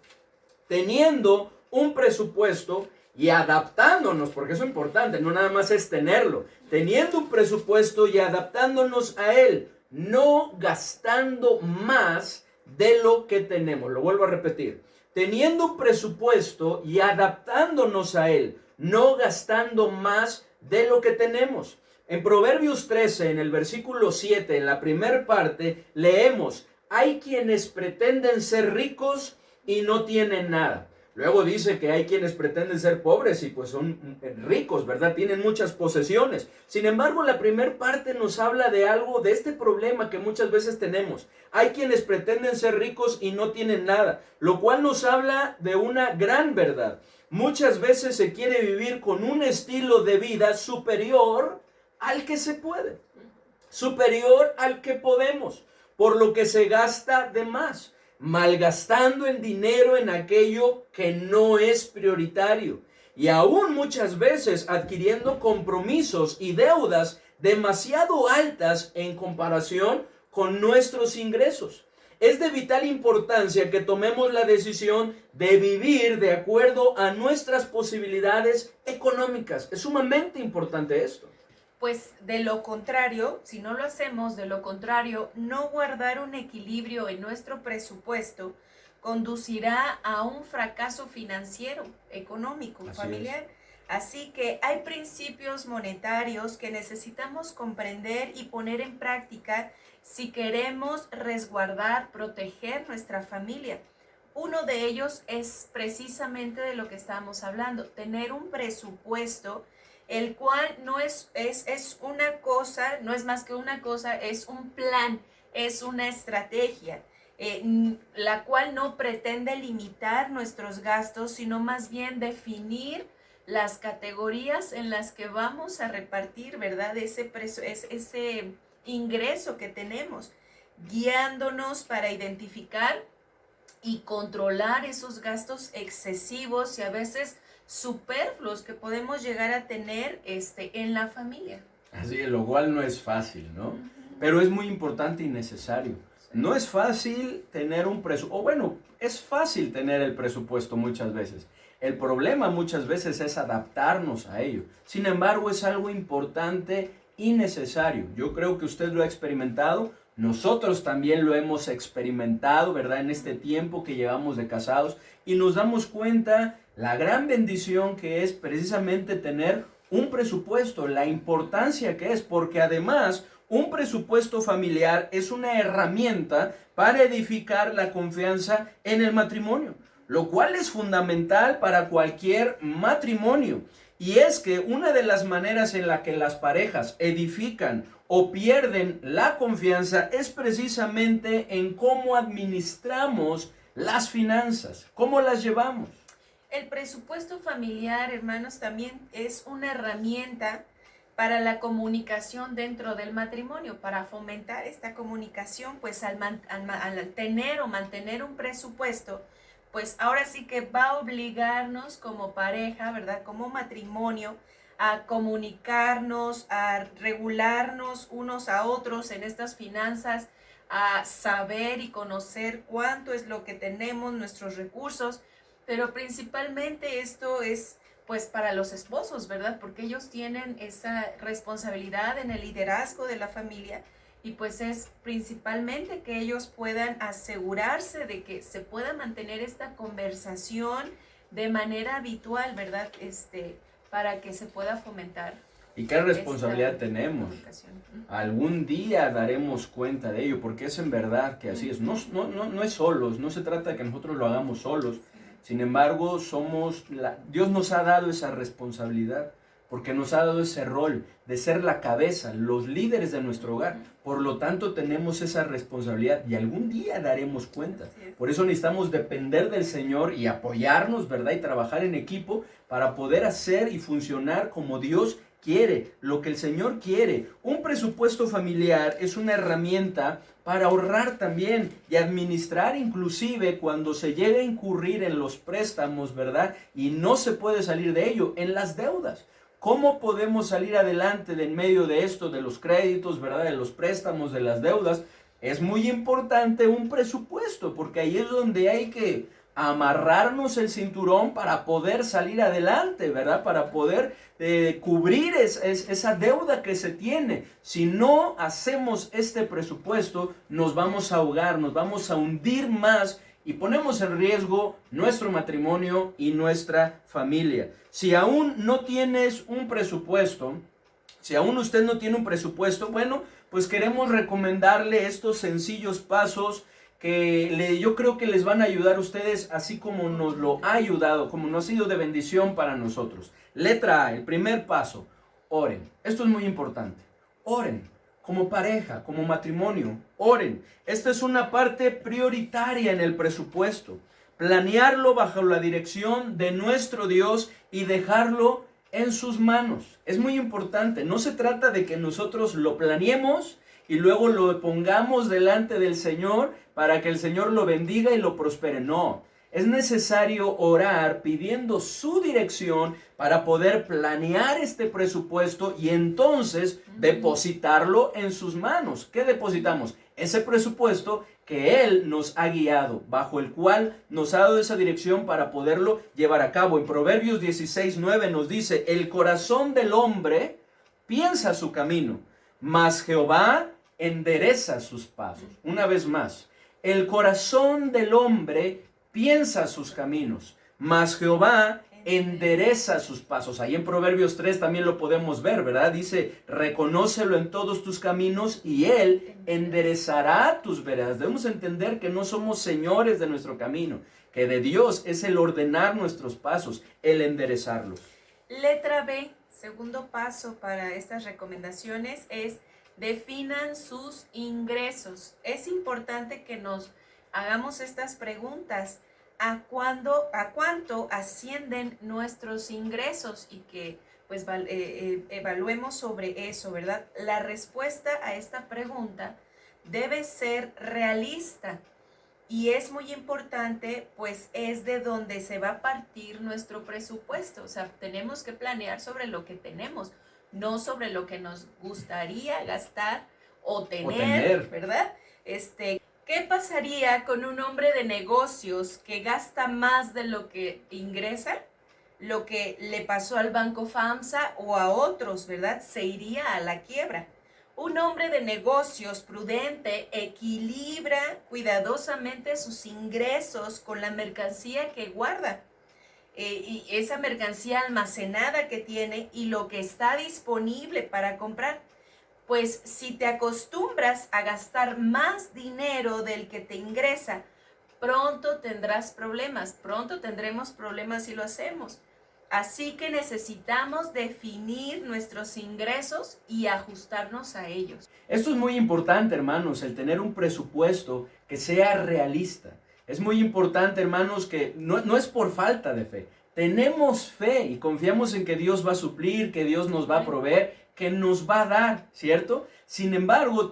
teniendo un presupuesto y adaptándonos, porque eso es importante, no nada más es tenerlo, teniendo un presupuesto y adaptándonos a él, no gastando más de lo que tenemos. Lo vuelvo a repetir, teniendo un presupuesto y adaptándonos a él, no gastando más de lo que tenemos. En Proverbios 13, en el versículo 7, en la primera parte, leemos: hay quienes pretenden ser ricos y no tienen nada. Luego dice que hay quienes pretenden ser pobres y pues son ricos, ¿verdad? Tienen muchas posesiones. Sin embargo, la primera parte nos habla de algo, de este problema que muchas veces tenemos. Hay quienes pretenden ser ricos y no tienen nada, lo cual nos habla de una gran verdad. Muchas veces se quiere vivir con un estilo de vida superior al que se puede, superior al que podemos, por lo que se gasta de más, malgastando el dinero en aquello que no es prioritario y aún muchas veces adquiriendo compromisos y deudas demasiado altas en comparación con nuestros ingresos. Es de vital importancia que tomemos la decisión de vivir de acuerdo a nuestras posibilidades económicas. Es sumamente importante esto. Pues de lo contrario, si no lo hacemos, de lo contrario, no guardar un equilibrio en nuestro presupuesto conducirá a un fracaso financiero, económico, familiar. Así que hay principios monetarios que necesitamos comprender y poner en práctica si queremos resguardar, proteger nuestra familia. Uno de ellos es precisamente de lo que estamos hablando, tener un presupuesto, el cual no es una cosa, no es más que una cosa, es un plan, es una estrategia, la cual no pretende limitar nuestros gastos, sino más bien definir las categorías en las que vamos a repartir, ¿verdad? Ese ingreso que tenemos, guiándonos para identificar y controlar esos gastos excesivos y a veces superfluos que podemos llegar a tener en la familia. Así es, lo cual no es fácil, ¿no? Pero es muy importante y necesario. No es fácil tener un presupuesto, o bueno, es fácil tener el presupuesto muchas veces. El problema muchas veces es adaptarnos a ello. Sin embargo, es algo importante y necesario. Yo creo que usted lo ha experimentado. nosotros también lo hemos experimentado, ¿verdad? En este tiempo que llevamos de casados y nos damos cuenta la gran bendición que es precisamente tener un presupuesto, la importancia que es, porque además un presupuesto familiar es una herramienta para edificar la confianza en el matrimonio, lo cual es fundamental para cualquier matrimonio. Y es que una de las maneras en la que las parejas edifican o pierden la confianza es precisamente en cómo administramos las finanzas, cómo las llevamos. El presupuesto familiar, hermanos, también es una herramienta para la comunicación dentro del matrimonio, para fomentar esta comunicación, pues al tener o mantener un presupuesto, pues ahora sí que va a obligarnos como pareja, ¿verdad? Como matrimonio, a comunicarnos, a regularnos unos a otros en estas finanzas, a saber y conocer cuánto es lo que tenemos, nuestros recursos, pero principalmente esto es pues para los esposos, ¿verdad? Porque ellos tienen esa responsabilidad en el liderazgo de la familia y pues es principalmente que ellos puedan asegurarse de que se pueda mantener esta conversación de manera habitual, ¿verdad? Para que se pueda fomentar. ¿Y qué responsabilidad tenemos? Comunicación. Algún día daremos cuenta de ello, porque es en verdad que así es. No es solos, no se trata de que nosotros lo hagamos solos. Sin embargo, Dios nos ha dado esa responsabilidad, porque nos ha dado ese rol de ser la cabeza, los líderes de nuestro hogar. Por lo tanto, tenemos esa responsabilidad y algún día daremos cuenta. Por eso necesitamos depender del Señor y apoyarnos, ¿verdad? Y trabajar en equipo para poder hacer y funcionar como Dios quiere, lo que el Señor quiere. Un presupuesto familiar es una herramienta para ahorrar también y administrar, inclusive cuando se llega a incurrir en los préstamos, ¿verdad? Y no se puede salir de ello, en las deudas. ¿Cómo podemos salir adelante de en medio de esto, de los créditos, ¿verdad? De los préstamos, de las deudas? Es muy importante un presupuesto, porque ahí es donde hay que amarrarnos el cinturón para poder salir adelante, ¿verdad? Para poder cubrir esa deuda que se tiene. Si no hacemos este presupuesto, nos vamos a ahogar, nos vamos a hundir más y ponemos en riesgo nuestro matrimonio y nuestra familia. Si aún no tienes un presupuesto, si aún usted no tiene un presupuesto, bueno, pues queremos recomendarle estos sencillos pasos que yo creo que les van a ayudar a ustedes, así como nos lo ha ayudado, como nos ha sido de bendición para nosotros. Letra A, el primer paso, oren. Esto es muy importante. Oren, como pareja, como matrimonio, oren. Esta es una parte prioritaria en el presupuesto. Planearlo bajo la dirección de nuestro Dios y dejarlo en sus manos. Es muy importante. No se trata de que nosotros lo planeemos y luego lo pongamos delante del Señor para que el Señor lo bendiga y lo prospere. No, es necesario orar pidiendo su dirección para poder planear este presupuesto y entonces depositarlo en sus manos. ¿Qué depositamos? Ese presupuesto que Él nos ha guiado, bajo el cual nos ha dado esa dirección para poderlo llevar a cabo. En Proverbios 16:9 nos dice, el corazón del hombre piensa su camino, mas Jehová endereza sus pasos. Una vez más, el corazón del hombre piensa sus caminos, mas Jehová endereza sus pasos. Ahí en Proverbios 3 también lo podemos ver, ¿verdad? Dice, reconócelo en todos tus caminos y Él enderezará tus veredas. Debemos entender que no somos señores de nuestro camino, que de Dios es el ordenar nuestros pasos, el enderezarlos. Letra B, segundo paso para estas recomendaciones es definan sus ingresos. Es importante que nos hagamos estas preguntas. ¿A cuánto ascienden nuestros ingresos? Y que pues evaluemos sobre eso, ¿verdad? La respuesta a esta pregunta debe ser realista. Y es muy importante, pues es de donde se va a partir nuestro presupuesto. O sea, tenemos que planear sobre lo que tenemos, no sobre lo que nos gustaría gastar o tener. ¿Verdad? ¿Qué pasaría con un hombre de negocios que gasta más de lo que ingresa? Lo que le pasó al Banco FAMSA o a otros, ¿verdad? Se iría a la quiebra. Un hombre de negocios prudente equilibra cuidadosamente sus ingresos con la mercancía que guarda, y esa mercancía almacenada que tiene y lo que está disponible para comprar. Pues si te acostumbras a gastar más dinero del que te ingresa, pronto tendrás problemas, pronto tendremos problemas si lo hacemos. Así que necesitamos definir nuestros ingresos y ajustarnos a ellos. Esto es muy importante, hermanos, el tener un presupuesto que sea realista. Es muy importante, hermanos, que no es por falta de fe. Tenemos fe y confiamos en que Dios va a suplir, que Dios nos va a proveer, que nos va a dar, ¿cierto? Sin embargo,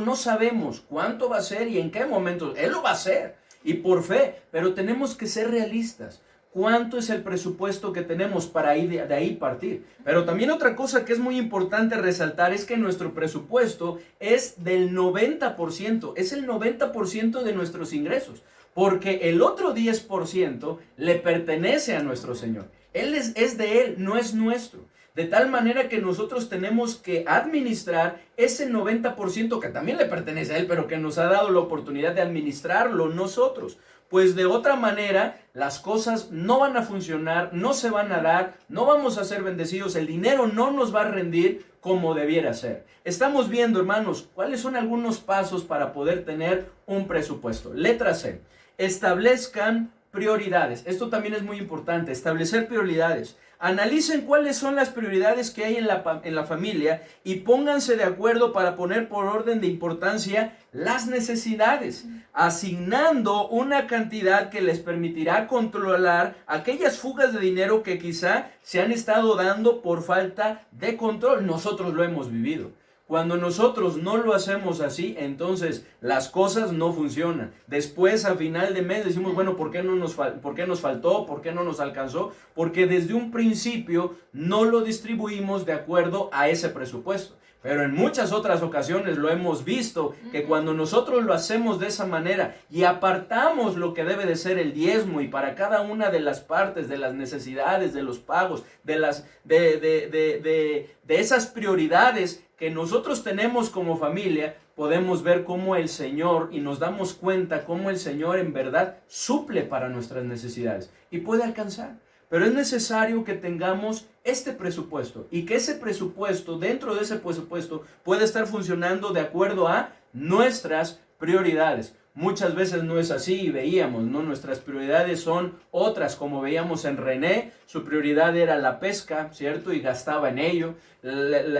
no sabemos cuánto va a ser y en qué momento. Él lo va a hacer y por fe, pero tenemos que ser realistas. ¿Cuánto es el presupuesto que tenemos para de ahí partir? Pero también otra cosa que es muy importante resaltar es que nuestro presupuesto es del 90%, es el 90% de nuestros ingresos, porque el otro 10% le pertenece a nuestro Señor. Él es de Él, no es nuestro. De tal manera que nosotros tenemos que administrar ese 90% que también le pertenece a Él, pero que nos ha dado la oportunidad de administrarlo nosotros. Pues de otra manera, las cosas no van a funcionar, no se van a dar, no vamos a ser bendecidos, el dinero no nos va a rendir como debiera ser. Estamos viendo, hermanos, cuáles son algunos pasos para poder tener un presupuesto. Letra C, establezcan prioridades. Esto también es muy importante, establecer prioridades. Analicen cuáles son las prioridades que hay en la familia y pónganse de acuerdo para poner por orden de importancia las necesidades, asignando una cantidad que les permitirá controlar aquellas fugas de dinero que quizá se han estado dando por falta de control. Nosotros lo hemos vivido. Cuando nosotros no lo hacemos así, entonces las cosas no funcionan. Después, a final de mes, decimos, bueno, ¿por qué nos faltó? ¿Por qué no nos alcanzó? Porque desde un principio no lo distribuimos de acuerdo a ese presupuesto. Pero en muchas otras ocasiones lo hemos visto, que cuando nosotros lo hacemos de esa manera y apartamos lo que debe de ser el diezmo y para cada una de las partes, de las necesidades, de los pagos, de esas prioridades que nosotros tenemos como familia, podemos ver cómo el Señor, y nos damos cuenta cómo el Señor en verdad suple para nuestras necesidades y puede alcanzar. Pero es necesario que tengamos este presupuesto y que ese presupuesto, dentro de ese presupuesto, pueda estar funcionando de acuerdo a nuestras prioridades. Muchas veces no es así y veíamos, ¿no? Nuestras prioridades son otras, como veíamos en René, su prioridad era la pesca, ¿cierto? Y gastaba en ello.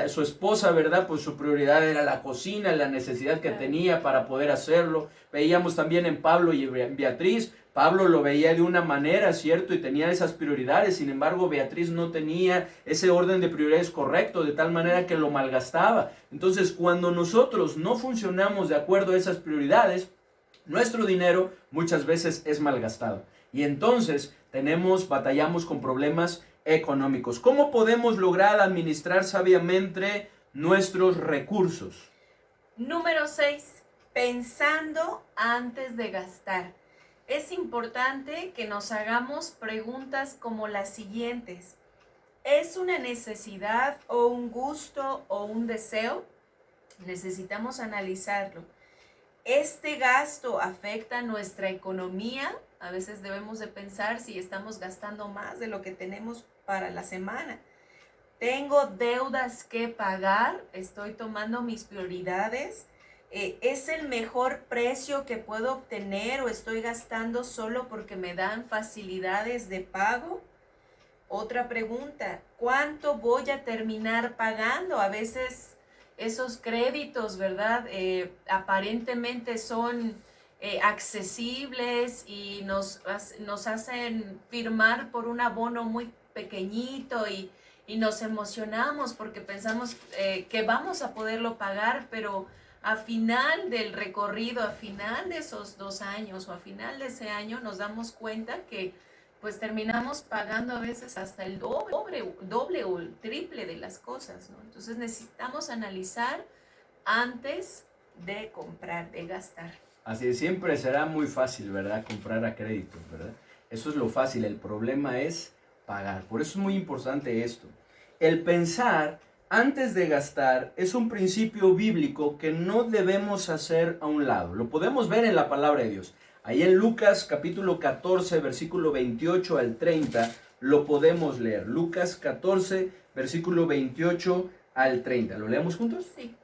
Su esposa, ¿verdad? Pues su prioridad era la cocina, la necesidad que tenía para poder hacerlo. Veíamos también en Pablo y Beatriz. Pablo lo veía de una manera, ¿cierto? Y tenía esas prioridades. Sin embargo, Beatriz no tenía ese orden de prioridades correcto, de tal manera que lo malgastaba. Entonces, cuando nosotros no funcionamos de acuerdo a esas prioridades, nuestro dinero muchas veces es malgastado. Y entonces batallamos con problemas económicos. ¿Cómo podemos lograr administrar sabiamente nuestros recursos? Número 6. Pensando antes de gastar. Es importante que nos hagamos preguntas como las siguientes. ¿Es una necesidad o un gusto o un deseo? Necesitamos analizarlo. ¿Este gasto afecta nuestra economía? A veces debemos de pensar si estamos gastando más de lo que tenemos para la semana. ¿Tengo deudas que pagar? ¿Estoy tomando mis prioridades? ¿Es el mejor precio que puedo obtener o estoy gastando solo porque me dan facilidades de pago? Otra pregunta, ¿cuánto voy a terminar pagando? A veces esos créditos, ¿verdad? Aparentemente son accesibles y nos hacen firmar por un abono muy pequeñito y nos emocionamos porque pensamos que vamos a poderlo pagar, pero a final del recorrido, a final de esos 2 años o a final de ese año nos damos cuenta que pues terminamos pagando a veces hasta el doble o el triple de las cosas, ¿no? Entonces necesitamos analizar antes de comprar, de gastar. Así es, siempre será muy fácil, ¿verdad? Comprar a crédito, ¿verdad? Eso es lo fácil, el problema es pagar. Por eso es muy importante esto. El pensar antes de gastar es un principio bíblico que no debemos hacer a un lado. Lo podemos ver en la palabra de Dios. Ahí en Lucas capítulo 14, versículo 28 al 30, lo podemos leer. Lucas 14, versículo 28 al 30. ¿Lo leemos juntos? Sí.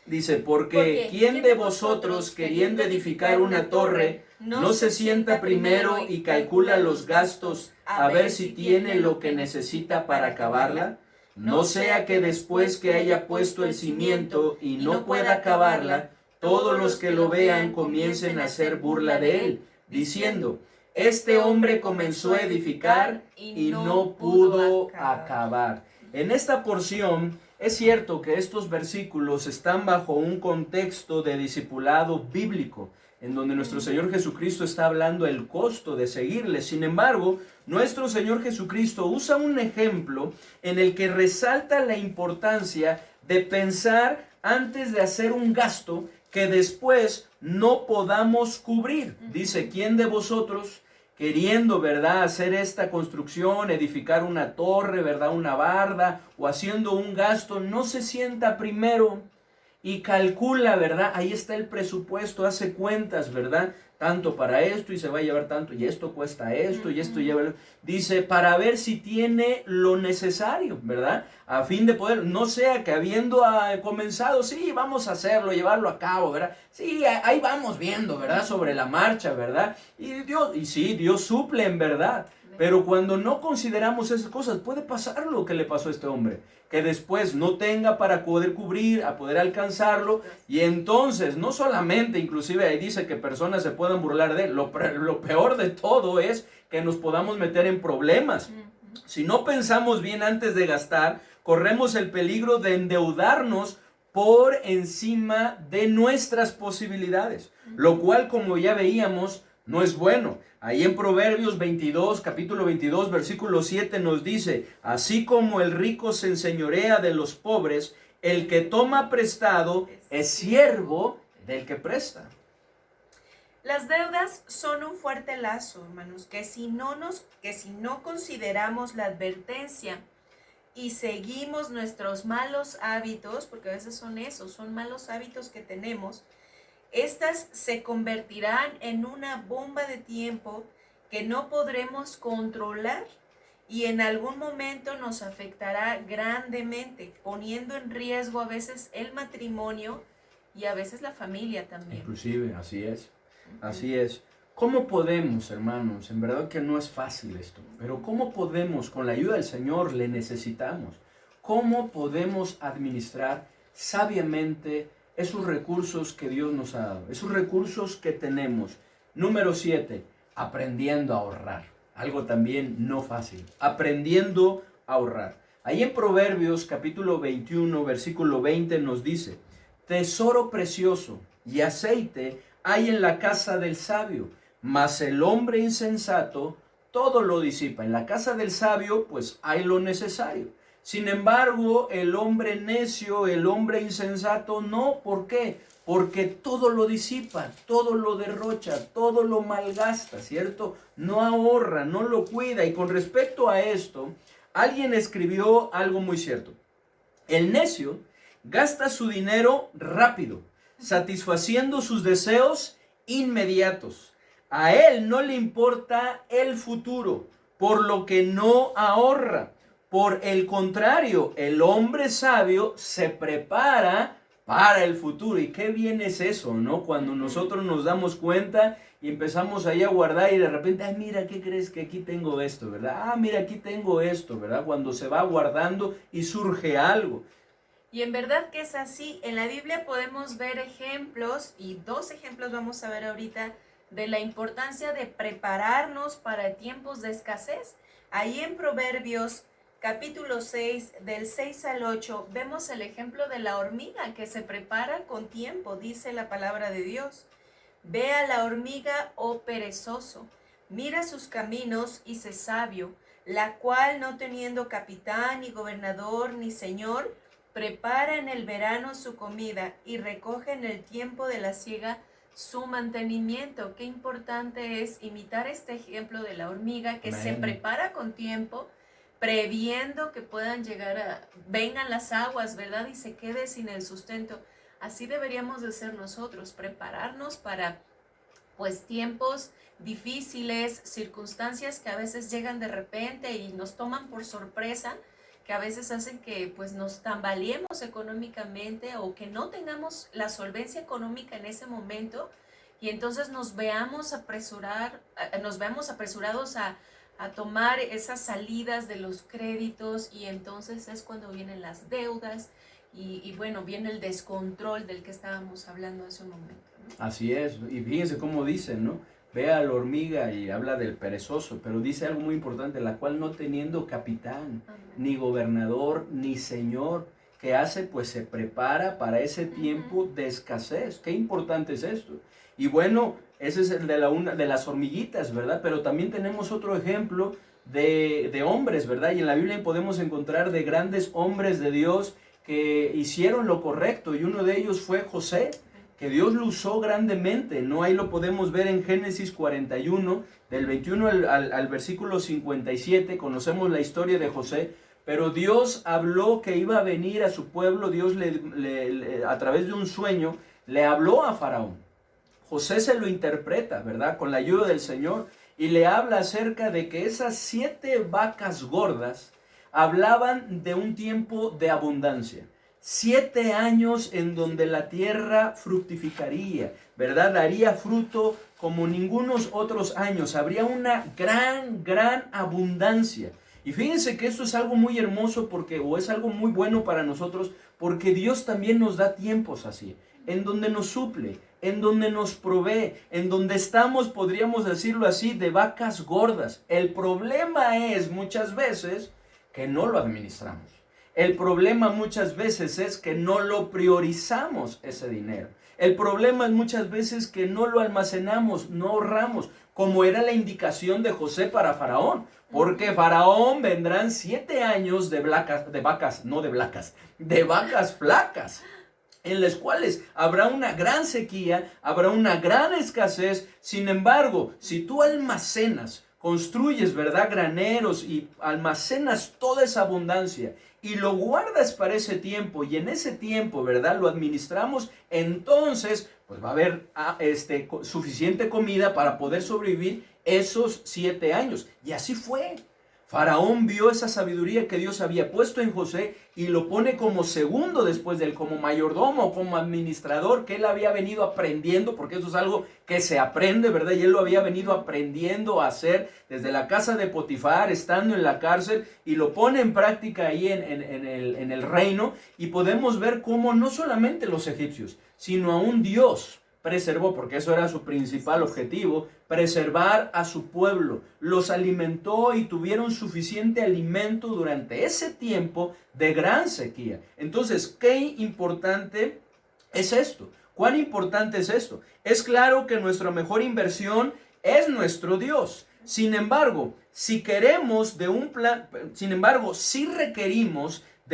Dice, porque ¿quién de vosotros queriendo edificar una torre no se sienta primero y calcula los gastos a ver si tiene lo que necesita para acabarla? No sea que después que haya puesto el cimiento y no pueda acabarla, todos los que lo vean comiencen a hacer burla de él, diciendo, este hombre comenzó a edificar y no pudo acabar. En esta porción es cierto que estos versículos están bajo un contexto de discipulado bíblico, en donde nuestro Señor Jesucristo está hablando el costo de seguirle. Sin embargo, nuestro Señor Jesucristo usa un ejemplo en el que resalta la importancia de pensar antes de hacer un gasto que después no podamos cubrir. Dice, ¿quién de vosotros queriendo, verdad, hacer esta construcción, edificar una torre, verdad, una barda, o haciendo un gasto, no se sienta primero y calcula, verdad? Ahí está el presupuesto, hace cuentas, verdad, tanto para esto y se va a llevar tanto, y esto cuesta esto, y esto lleva, dice, para ver si tiene lo necesario, verdad, a fin de poder, no sea que habiendo comenzado, sí, vamos a hacerlo, llevarlo a cabo, verdad, sí, ahí vamos viendo, verdad, sobre la marcha, verdad, y Dios suple en verdad. Pero cuando no consideramos esas cosas, puede pasar lo que le pasó a este hombre, que después no tenga para poder cubrir, a poder alcanzarlo, y entonces no solamente, inclusive ahí dice que personas se puedan burlar de él, lo peor de todo es que nos podamos meter en problemas. Si no pensamos bien antes de gastar, corremos el peligro de endeudarnos por encima de nuestras posibilidades, lo cual, como ya veíamos, no es bueno. Ahí en Proverbios 22, capítulo 22, versículo 7 nos dice, así como el rico se enseñorea de los pobres, el que toma prestado es siervo del que presta. Las deudas son un fuerte lazo, hermanos, que si no consideramos la advertencia y seguimos nuestros malos hábitos, porque a veces son malos hábitos que tenemos, estas se convertirán en una bomba de tiempo que no podremos controlar y en algún momento nos afectará grandemente, poniendo en riesgo a veces el matrimonio y a veces la familia también. Inclusive, así es, así es. ¿Cómo podemos, hermanos? En verdad que no es fácil esto, pero ¿cómo podemos, con la ayuda del Señor, le necesitamos? ¿Cómo podemos administrar sabiamente esos recursos que Dios nos ha dado, esos recursos que tenemos? Número 7, aprendiendo a ahorrar. Algo también no fácil, aprendiendo a ahorrar. Ahí en Proverbios capítulo 21, versículo 20 nos dice, tesoro precioso y aceite hay en la casa del sabio, mas el hombre insensato todo lo disipa. En la casa del sabio pues hay lo necesario. Sin embargo, el hombre necio, el hombre insensato, no. ¿Por qué? Porque todo lo disipa, todo lo derrocha, todo lo malgasta, ¿cierto? No ahorra, no lo cuida. Y con respecto a esto, alguien escribió algo muy cierto. El necio gasta su dinero rápido, satisfaciendo sus deseos inmediatos. A él no le importa el futuro, por lo que no ahorra. Por el contrario, el hombre sabio se prepara para el futuro. ¿Y qué bien es eso, no? Cuando nosotros nos damos cuenta y empezamos ahí a guardar y de repente, ay, mira, ¿qué crees que aquí tengo esto, verdad? Ah, mira, aquí tengo esto, ¿verdad? Cuando se va guardando y surge algo. Y en verdad que es así. En la Biblia podemos ver ejemplos, y 2 ejemplos vamos a ver ahorita, de la importancia de prepararnos para tiempos de escasez. Ahí en Proverbios capítulo 6, del 6 al 8, vemos el ejemplo de la hormiga que se prepara con tiempo, dice la palabra de Dios. Ve a la hormiga, oh perezoso, mira sus caminos y sé sabio, la cual no teniendo capitán, ni gobernador, ni señor, prepara en el verano su comida y recoge en el tiempo de la siega su mantenimiento. Qué importante es imitar este ejemplo de la hormiga que se prepara con tiempo previendo que puedan vengan las aguas, ¿verdad? Y se quede sin el sustento. Así deberíamos de ser nosotros, prepararnos para pues tiempos difíciles, circunstancias que a veces llegan de repente y nos toman por sorpresa, que a veces hacen que pues nos tambaleemos económicamente o que no tengamos la solvencia económica en ese momento y entonces nos veamos apresurados a tomar esas salidas de los créditos y entonces es cuando vienen las deudas y bueno, viene el descontrol del que estábamos hablando hace un momento, ¿no? Así es, y fíjense cómo dicen, ¿no? Ve a la hormiga y habla del perezoso, pero dice algo muy importante, la cual no teniendo capitán, ni gobernador, ni señor, ¿qué hace? Pues se prepara para ese tiempo de escasez. Qué importante es esto. Y bueno, ese es el de las hormiguitas, ¿verdad? Pero también tenemos otro ejemplo de hombres, ¿verdad? Y en la Biblia podemos encontrar de grandes hombres de Dios que hicieron lo correcto, y uno de ellos fue José, que Dios lo usó grandemente, ¿no? Ahí lo podemos ver en Génesis 41, del 21 al versículo 57, conocemos la historia de José, pero Dios habló que iba a venir a su pueblo, Dios a través de un sueño, le habló a Faraón. José se lo interpreta, ¿verdad? Con la ayuda del Señor, y le habla acerca de que esas 7 vacas gordas hablaban de un tiempo de abundancia. 7 años en donde la tierra fructificaría, ¿verdad? Daría fruto como ningunos otros años. Habría una gran abundancia. Y fíjense que esto es algo muy hermoso o es algo muy bueno para nosotros, porque Dios también nos da tiempos así, en donde nos suple, en donde nos provee, en donde estamos, podríamos decirlo así, de vacas gordas. El problema es muchas veces que no lo administramos. El problema muchas veces es que no lo priorizamos ese dinero. El problema es muchas veces que no lo almacenamos, no ahorramos, como era la indicación de José para Faraón. Porque Faraón vendrán 7 años de vacas flacas, en las cuales habrá una gran sequía, habrá una gran escasez. Sin embargo, si tú almacenas, construyes, ¿verdad?, graneros y almacenas toda esa abundancia y lo guardas para ese tiempo, y en ese tiempo, ¿verdad?, lo administramos, entonces pues va a haber suficiente comida para poder sobrevivir esos 7 años. Y así fue. Faraón vio esa sabiduría que Dios había puesto en José y lo pone como segundo después de él, como mayordomo, como administrador, que él había venido aprendiendo, porque eso es algo que se aprende, ¿verdad? Y él lo había venido aprendiendo a hacer desde la casa de Potifar, estando en la cárcel, y lo pone en práctica ahí en el reino, y podemos ver cómo no solamente los egipcios, sino aún Dios preservó, porque eso era su principal objetivo, preservar a su pueblo. Los alimentó y tuvieron suficiente alimento durante ese tiempo de gran sequía. Entonces, ¿qué importante es esto? ¿Cuán importante es esto? Es claro que nuestra mejor inversión es nuestro Dios. Sin embargo, si requerimos de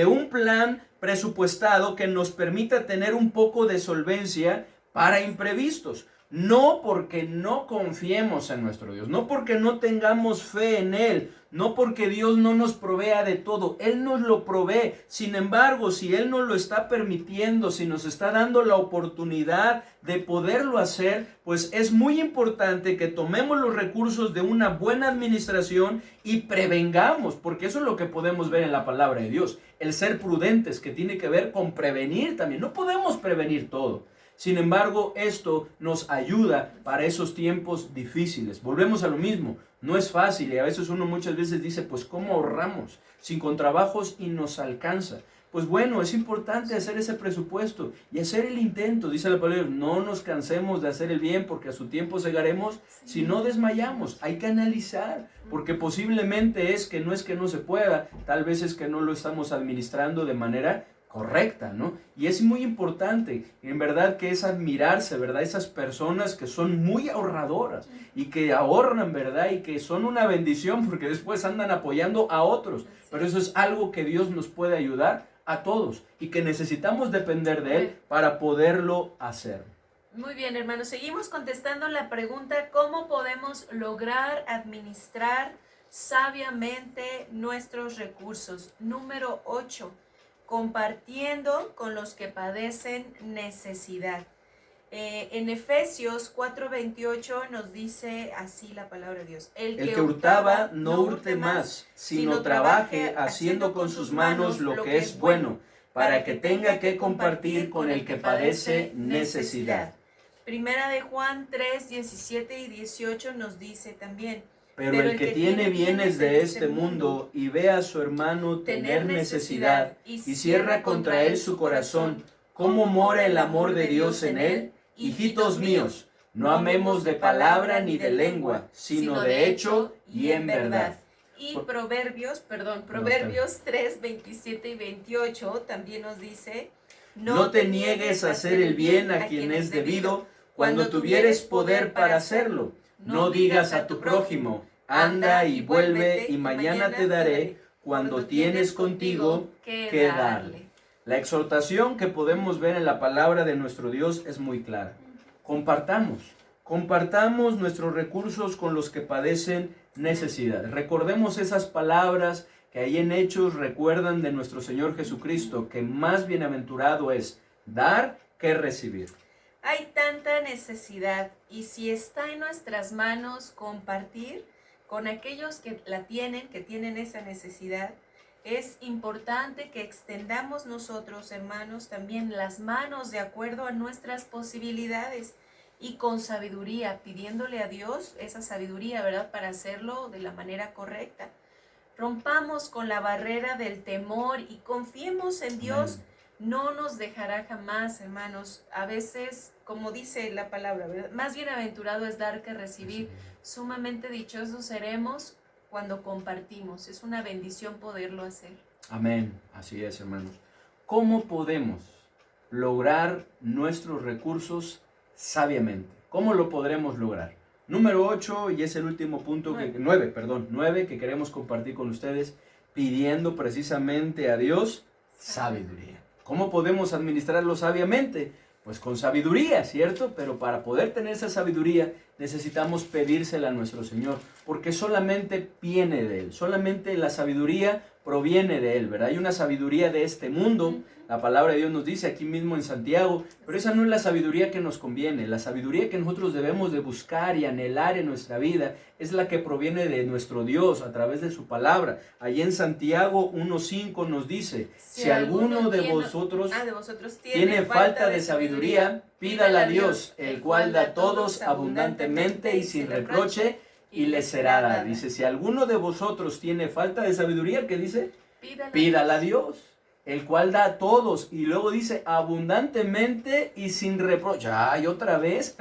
un plan presupuestado que nos permita tener un poco de solvencia para imprevistos. No porque no confiemos en nuestro Dios, no porque no tengamos fe en Él, no porque Dios no nos provea de todo, Él nos lo provee. Sin embargo, si Él nos lo está permitiendo, si nos está dando la oportunidad de poderlo hacer, pues es muy importante que tomemos los recursos de una buena administración y prevengamos, porque eso es lo que podemos ver en la palabra de Dios. El ser prudentes, que tiene que ver con prevenir también. No podemos prevenir todo. Sin embargo, esto nos ayuda para esos tiempos difíciles. Volvemos a lo mismo, no es fácil, y a veces uno muchas veces dice, pues ¿cómo ahorramos? Sin contrabajos y nos alcanza. Pues bueno, es importante hacer ese presupuesto y hacer el intento. Dice la palabra, no nos cansemos de hacer el bien, porque a su tiempo segaremos si no desmayamos. Hay que analizar, porque posiblemente es que no se pueda, tal vez es que no lo estamos administrando de manera correcta, ¿no? Y es muy importante, en verdad, que es admirarse, ¿verdad? Esas personas que son muy ahorradoras y que ahorran, ¿verdad? Y que son una bendición, porque después andan apoyando a otros. Pero eso es algo que Dios nos puede ayudar a todos y que necesitamos depender de Él para poderlo hacer. Muy bien, hermanos. Seguimos contestando la pregunta, ¿cómo podemos lograr administrar sabiamente nuestros recursos. Número 8, compartiendo con los que padecen necesidad. En Efesios 4:28 nos dice así la palabra de Dios. El que hurtaba no hurte más, sino trabaje haciendo con sus manos lo que es bueno, para que tenga que compartir con el que padece necesidad. Primera de Juan 3:17 y 18 nos dice también. Pero el que tiene bienes de este mundo y ve a su hermano tener necesidad y cierra contra él su corazón, ¿cómo mora el amor de Dios en él? Hijitos míos, no amemos de palabra ni de lengua, sino de hecho y en verdad. Y Proverbios 3, 27 y 28 también nos dice, no te niegues a hacer el bien a quien es debido, cuando tuvieres poder para hacerlo. No digas a tu prójimo, anda y vuelve y mañana te daré, cuando tienes contigo que darle. La exhortación que podemos ver en la palabra de nuestro Dios es muy clara. Compartamos nuestros recursos con los que padecen necesidad. Recordemos esas palabras que ahí en Hechos recuerdan de nuestro Señor Jesucristo, que más bienaventurado es dar que recibir. Hay tanta necesidad y si está en nuestras manos compartir con aquellos que la tienen, que tienen esa necesidad, es importante que extendamos nosotros, hermanos, también las manos de acuerdo a nuestras posibilidades y con sabiduría, pidiéndole a Dios esa sabiduría, ¿verdad?, para hacerlo de la manera correcta. Rompamos con la barrera del temor y confiemos en Dios. Amén. No nos dejará jamás, hermanos. A veces, como dice la palabra, ¿verdad?, más bienaventurado es dar que recibir. Sumamente dichosos seremos cuando compartimos. Es una bendición poderlo hacer. Amén, así es, hermanos. ¿Cómo podemos lograr nuestros recursos sabiamente? ¿Cómo lo podremos lograr? Número 8, y es el último punto, 9 que queremos compartir con ustedes, pidiendo precisamente a Dios sabiduría. ¿Cómo podemos administrarlo sabiamente? Pues con sabiduría, ¿cierto? Pero para poder tener esa sabiduría necesitamos pedírsela a nuestro Señor, porque solamente viene de Él, solamente la sabiduría proviene de Él, ¿verdad? Hay una sabiduría de este mundo, la palabra de Dios nos dice aquí mismo en Santiago, pero esa no es la sabiduría que nos conviene. La sabiduría que nosotros debemos de buscar y anhelar en nuestra vida es la que proviene de nuestro Dios a través de su palabra. Allí en Santiago 1:5 nos dice, si alguno de vosotros tiene falta de sabiduría, pídala a Dios, el cual da a todos abundantemente y sin reproche, y le será dada. Dice, si alguno de vosotros tiene falta de sabiduría, ¿qué dice? Pídala a Dios, el cual da a todos. Y luego dice, abundantemente y sin reproche. Ay, otra vez,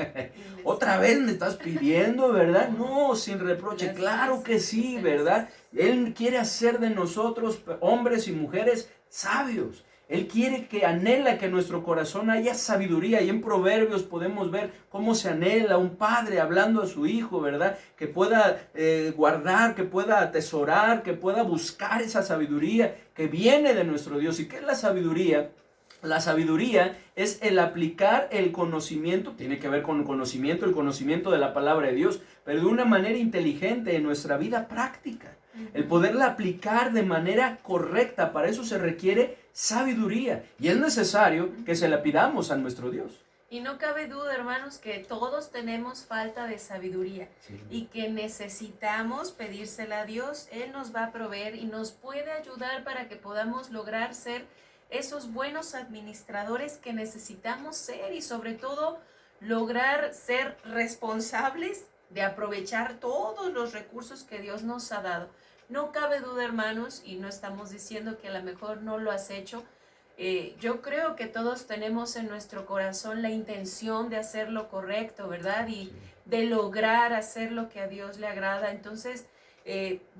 otra vez me estás pidiendo, ¿verdad? No, sin reproche. Claro que sí, ¿verdad? Él quiere hacer de nosotros hombres y mujeres sabios. Él quiere que anhela que en nuestro corazón haya sabiduría. Y en Proverbios podemos ver cómo se anhela un padre hablando a su hijo, ¿verdad? Que pueda guardar, que pueda atesorar, que pueda buscar esa sabiduría que viene de nuestro Dios. ¿Y qué es la sabiduría? La sabiduría es el aplicar el conocimiento, tiene que ver con el conocimiento de la palabra de Dios, pero de una manera inteligente en nuestra vida práctica. El poderla aplicar de manera correcta, para eso se requiere sabiduría. Y es necesario que se la pidamos a nuestro Dios. Y no cabe duda, hermanos, que todos tenemos falta de sabiduría, sí, y que necesitamos pedírsela a Dios. Él nos va a proveer y nos puede ayudar para que podamos lograr ser esos buenos administradores que necesitamos ser, y sobre todo lograr ser responsables de aprovechar todos los recursos que Dios nos ha dado. No cabe duda, hermanos, y no estamos diciendo que a lo mejor no lo has hecho. Yo creo que todos tenemos en nuestro corazón la intención de hacer lo correcto, ¿verdad? Y de lograr hacer lo que a Dios le agrada. Entonces,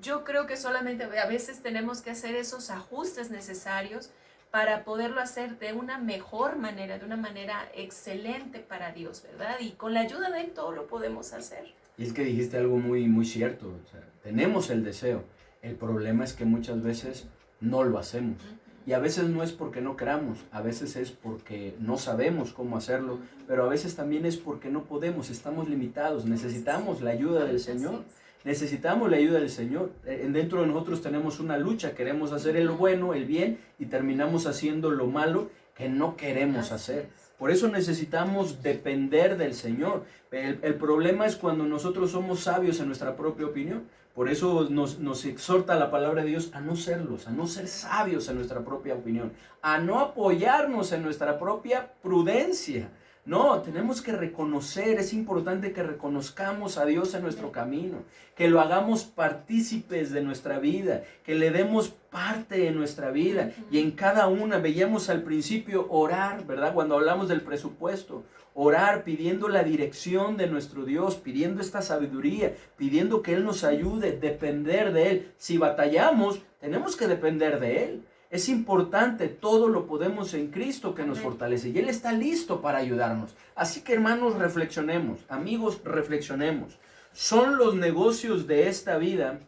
yo creo que solamente a veces tenemos que hacer esos ajustes necesarios para poderlo hacer de una mejor manera, de una manera excelente para Dios, ¿verdad? Y con la ayuda de Él todo lo podemos hacer. Y es que dijiste algo muy, muy cierto. O sea, tenemos el deseo. El problema es que muchas veces no lo hacemos. Y a veces no es porque no queramos, a veces es porque no sabemos cómo hacerlo, pero a veces también es porque no podemos, estamos limitados, necesitamos la ayuda del Señor. necesitamos la ayuda del Señor. Dentro de nosotros tenemos una lucha, queremos hacer el bueno, el bien, y terminamos haciendo lo malo que no queremos hacer. Por eso necesitamos depender del Señor. El problema es cuando nosotros somos sabios en nuestra propia opinión. Por eso nos exhorta la palabra de Dios a no serlos, a no ser sabios en nuestra propia opinión, a no apoyarnos en nuestra propia prudencia. No, tenemos que reconocer, es importante que reconozcamos a Dios en nuestro camino, que lo hagamos partícipes de nuestra vida, que le demos parte de nuestra vida. Y en cada una, veíamos al principio orar, ¿verdad? Cuando hablamos del presupuesto, orar pidiendo la dirección de nuestro Dios, pidiendo esta sabiduría, pidiendo que Él nos ayude, depender de Él. Si batallamos, tenemos que depender de Él. Es importante, todo lo podemos en Cristo que nos fortalece y Él está listo para ayudarnos. Así que hermanos, reflexionemos, amigos, reflexionemos. ¿Son los negocios de esta vida,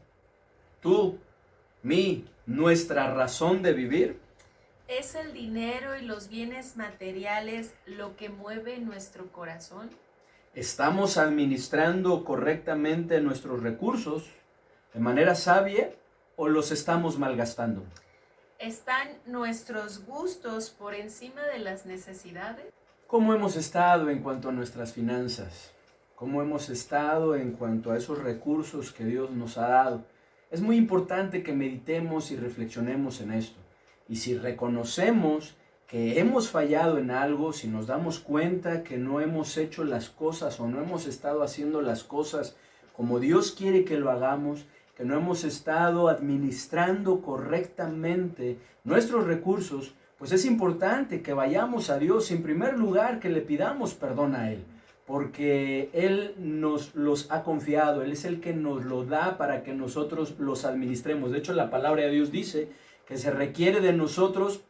tú, nuestra razón de vivir? ¿Es el dinero y los bienes materiales lo que mueve nuestro corazón? ¿Estamos administrando correctamente nuestros recursos de manera sabia o los estamos malgastando? ¿Están nuestros gustos por encima de las necesidades? ¿Cómo hemos estado en cuanto a nuestras finanzas? ¿Cómo hemos estado en cuanto a esos recursos que Dios nos ha dado? Es muy importante que meditemos y reflexionemos en esto. Y si reconocemos que hemos fallado en algo, si nos damos cuenta que no hemos hecho las cosas o no hemos estado haciendo las cosas como Dios quiere que lo hagamos, que no hemos estado administrando correctamente nuestros recursos, pues es importante que vayamos a Dios, en primer lugar que le pidamos perdón a Él, porque Él nos los ha confiado, Él es el que nos lo da para que nosotros los administremos. De hecho, la palabra de Dios dice que se requiere de nosotros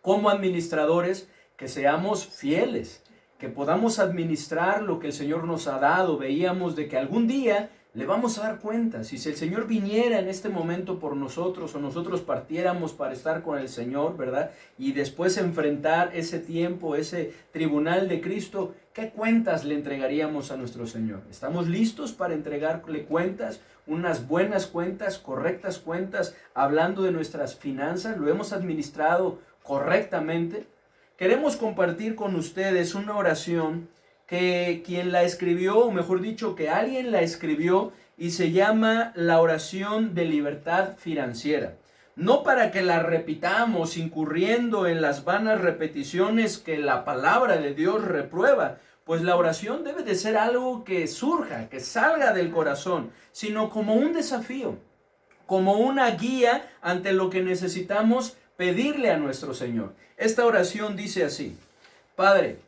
como administradores que seamos fieles, que podamos administrar lo que el Señor nos ha dado. Veíamos de que algún día le vamos a dar cuenta. Si el Señor viniera en este momento por nosotros o nosotros partiéramos para estar con el Señor, ¿verdad? Y después enfrentar ese tiempo, ese tribunal de Cristo, ¿qué cuentas le entregaríamos a nuestro Señor? ¿Estamos listos para entregarle cuentas? Unas buenas cuentas, correctas cuentas, hablando de nuestras finanzas. ¿Lo hemos administrado correctamente? Queremos compartir con ustedes una oración que quien la escribió, o mejor dicho, que alguien la escribió, y se llama la oración de libertad financiera. No para que la repitamos incurriendo en las vanas repeticiones que la palabra de Dios reprueba, pues la oración debe de ser algo que surja, que salga del corazón, sino como un desafío, como una guía ante lo que necesitamos pedirle a nuestro Señor. Esta oración dice así: Padre,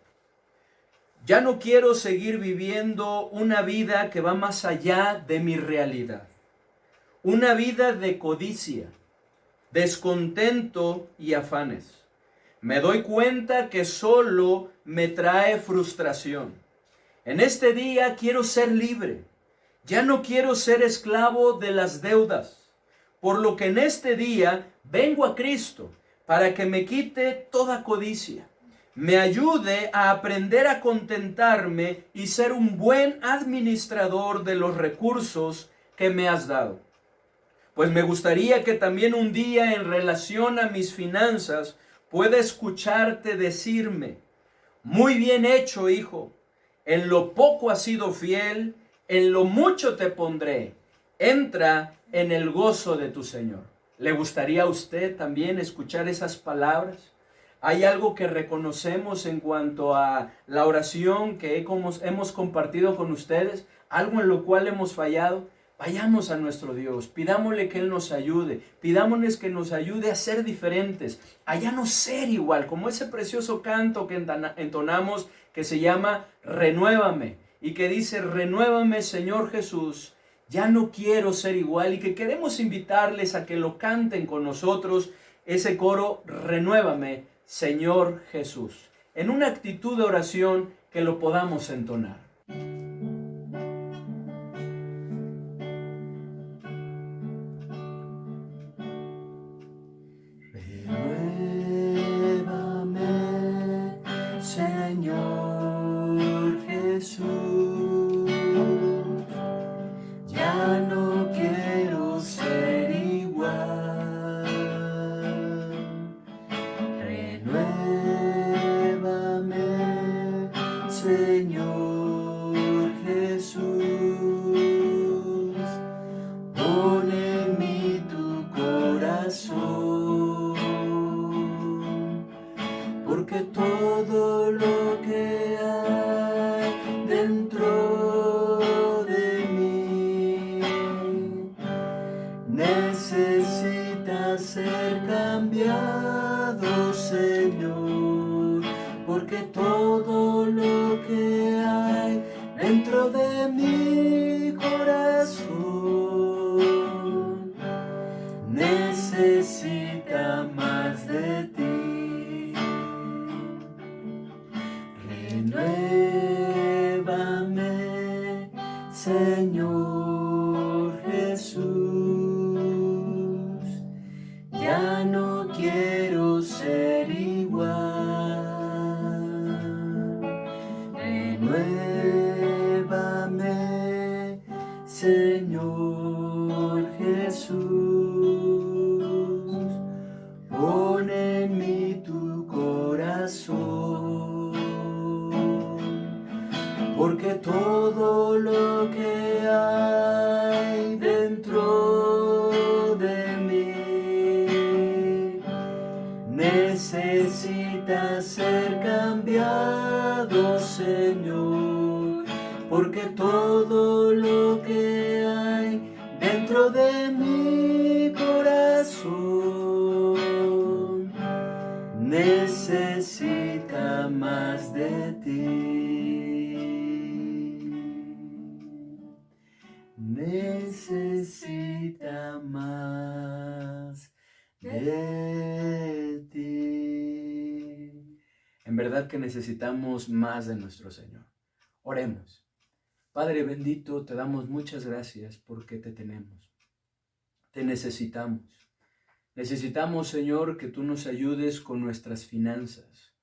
ya no quiero seguir viviendo una vida que va más allá de mi realidad. Una vida de codicia, descontento y afanes. Me doy cuenta que solo me trae frustración. En este día quiero ser libre. Ya no quiero ser esclavo de las deudas. Por lo que en este día vengo a Cristo para que me quite toda codicia, me ayude a aprender a contentarme y ser un buen administrador de los recursos que me has dado. Pues me gustaría que también un día en relación a mis finanzas pueda escucharte decirme: muy bien hecho, hijo, en lo poco has sido fiel, en lo mucho te pondré, entra en el gozo de tu Señor. ¿Le gustaría a usted también escuchar esas palabras? ¿Hay algo que reconocemos en cuanto a la oración que hemos compartido con ustedes? ¿Algo en lo cual hemos fallado? Vayamos a nuestro Dios, pidámosle que Él nos ayude, pidámosle que nos ayude a ser diferentes, a ya no ser igual, como ese precioso canto que entonamos que se llama Renuévame, y que dice: renuévame, Señor Jesús, ya no quiero ser igual, y que queremos invitarles a que lo canten con nosotros, ese coro: renuévame, Señor Jesús, en una actitud de oración que lo podamos entonar. Renuévame, Señor Jesús, ya no Señor Jesús, pon en mí tu corazón, porque todo lo que hay dentro de mí necesita ser cambiado, Señor, porque todo lo que hay dentro de mi corazón necesita más de ti. Renuévame, Señor Jesús, ya no quiero ser igual. Renuévame, Señor Jesús, pon en mí tu corazón, porque todo lo que hay dentro de mí necesita ser cambiado, Señor, porque todo lo que hay dentro de mi corazón necesita más de ti. Necesita más de ti. En verdad que necesitamos más de nuestro Señor. Oremos. Padre bendito, te damos muchas gracias porque te tenemos. Te necesitamos. Necesitamos, Señor, que tú nos ayudes con nuestras finanzas,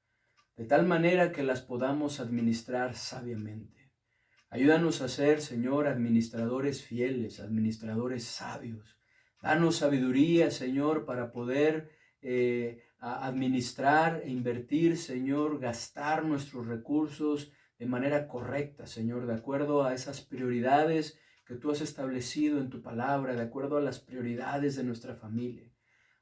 de tal manera que las podamos administrar sabiamente. Ayúdanos a ser, Señor, administradores fieles, administradores sabios. Danos sabiduría, Señor, para poder administrar e invertir, Señor, gastar nuestros recursos de manera correcta, Señor, de acuerdo a esas prioridades que tú has establecido en tu palabra, de acuerdo a las prioridades de nuestra familia.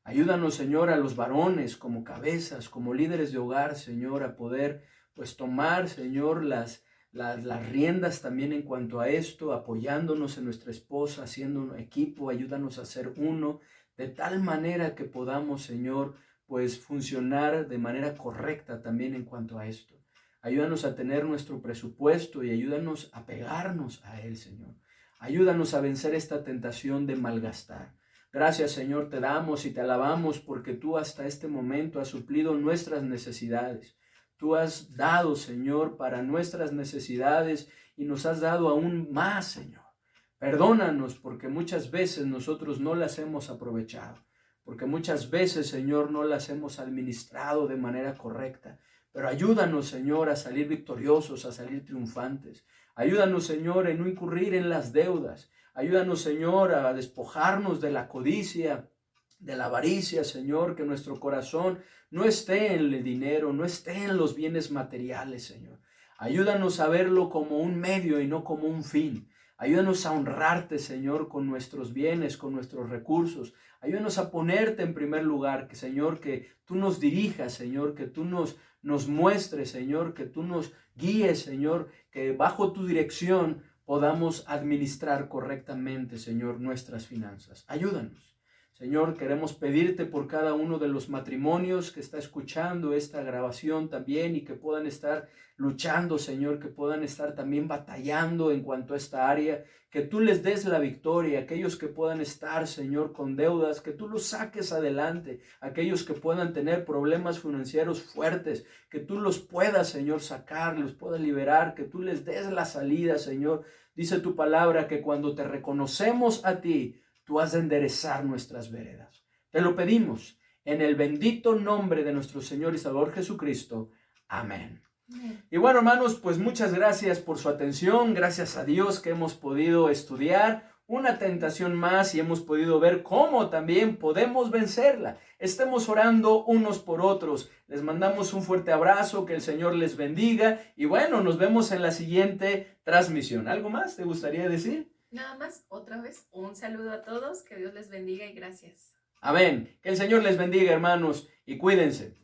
Ayúdanos, Señor, a los varones como cabezas, como líderes de hogar, Señor, a poder pues tomar, Señor, las riendas también en cuanto a esto, apoyándonos en nuestra esposa, haciendo un equipo. Ayúdanos a ser uno, de tal manera que podamos, Señor, pues funcionar de manera correcta también en cuanto a esto. Ayúdanos a tener nuestro presupuesto y ayúdanos a pegarnos a él, Señor. Ayúdanos a vencer esta tentación de malgastar. Gracias, Señor, te damos y te alabamos porque tú hasta este momento has suplido nuestras necesidades. Tú has dado, Señor, para nuestras necesidades y nos has dado aún más, Señor. Perdónanos porque muchas veces nosotros no las hemos aprovechado, porque muchas veces, Señor, no las hemos administrado de manera correcta. Pero ayúdanos, Señor, a salir victoriosos, a salir triunfantes. Ayúdanos, Señor, en no incurrir en las deudas. Ayúdanos, Señor, a despojarnos de la codicia, de la avaricia, Señor, que nuestro corazón no esté en el dinero, no esté en los bienes materiales, Señor. Ayúdanos a verlo como un medio y no como un fin. Ayúdanos a honrarte, Señor, con nuestros bienes, con nuestros recursos. Ayúdanos a ponerte en primer lugar, que, Señor, que tú nos dirijas, Señor, que tú nos muestres, Señor, que tú nos guíes, Señor, que bajo tu dirección podamos administrar correctamente, Señor, nuestras finanzas. Ayúdanos. Señor, queremos pedirte por cada uno de los matrimonios que está escuchando esta grabación también y que puedan estar luchando, Señor, que puedan estar también batallando en cuanto a esta área, que tú les des la victoria, aquellos que puedan estar, Señor, con deudas, que tú los saques adelante, aquellos que puedan tener problemas financieros fuertes, que tú los puedas, Señor, sacar, los puedas liberar, que tú les des la salida, Señor. Dice tu palabra que cuando te reconocemos a ti, tú has de enderezar nuestras veredas. Te lo pedimos en el bendito nombre de nuestro Señor y Salvador Jesucristo. Amén. Y bueno, hermanos, pues muchas gracias por su atención. Gracias a Dios que hemos podido estudiar una tentación más y hemos podido ver cómo también podemos vencerla. Estemos orando unos por otros. Les mandamos un fuerte abrazo, que el Señor les bendiga y bueno, nos vemos en la siguiente transmisión. ¿Algo más te gustaría decir? Nada más, otra vez, un saludo a todos, que Dios les bendiga y gracias. Amén. Que el Señor les bendiga, hermanos, y cuídense.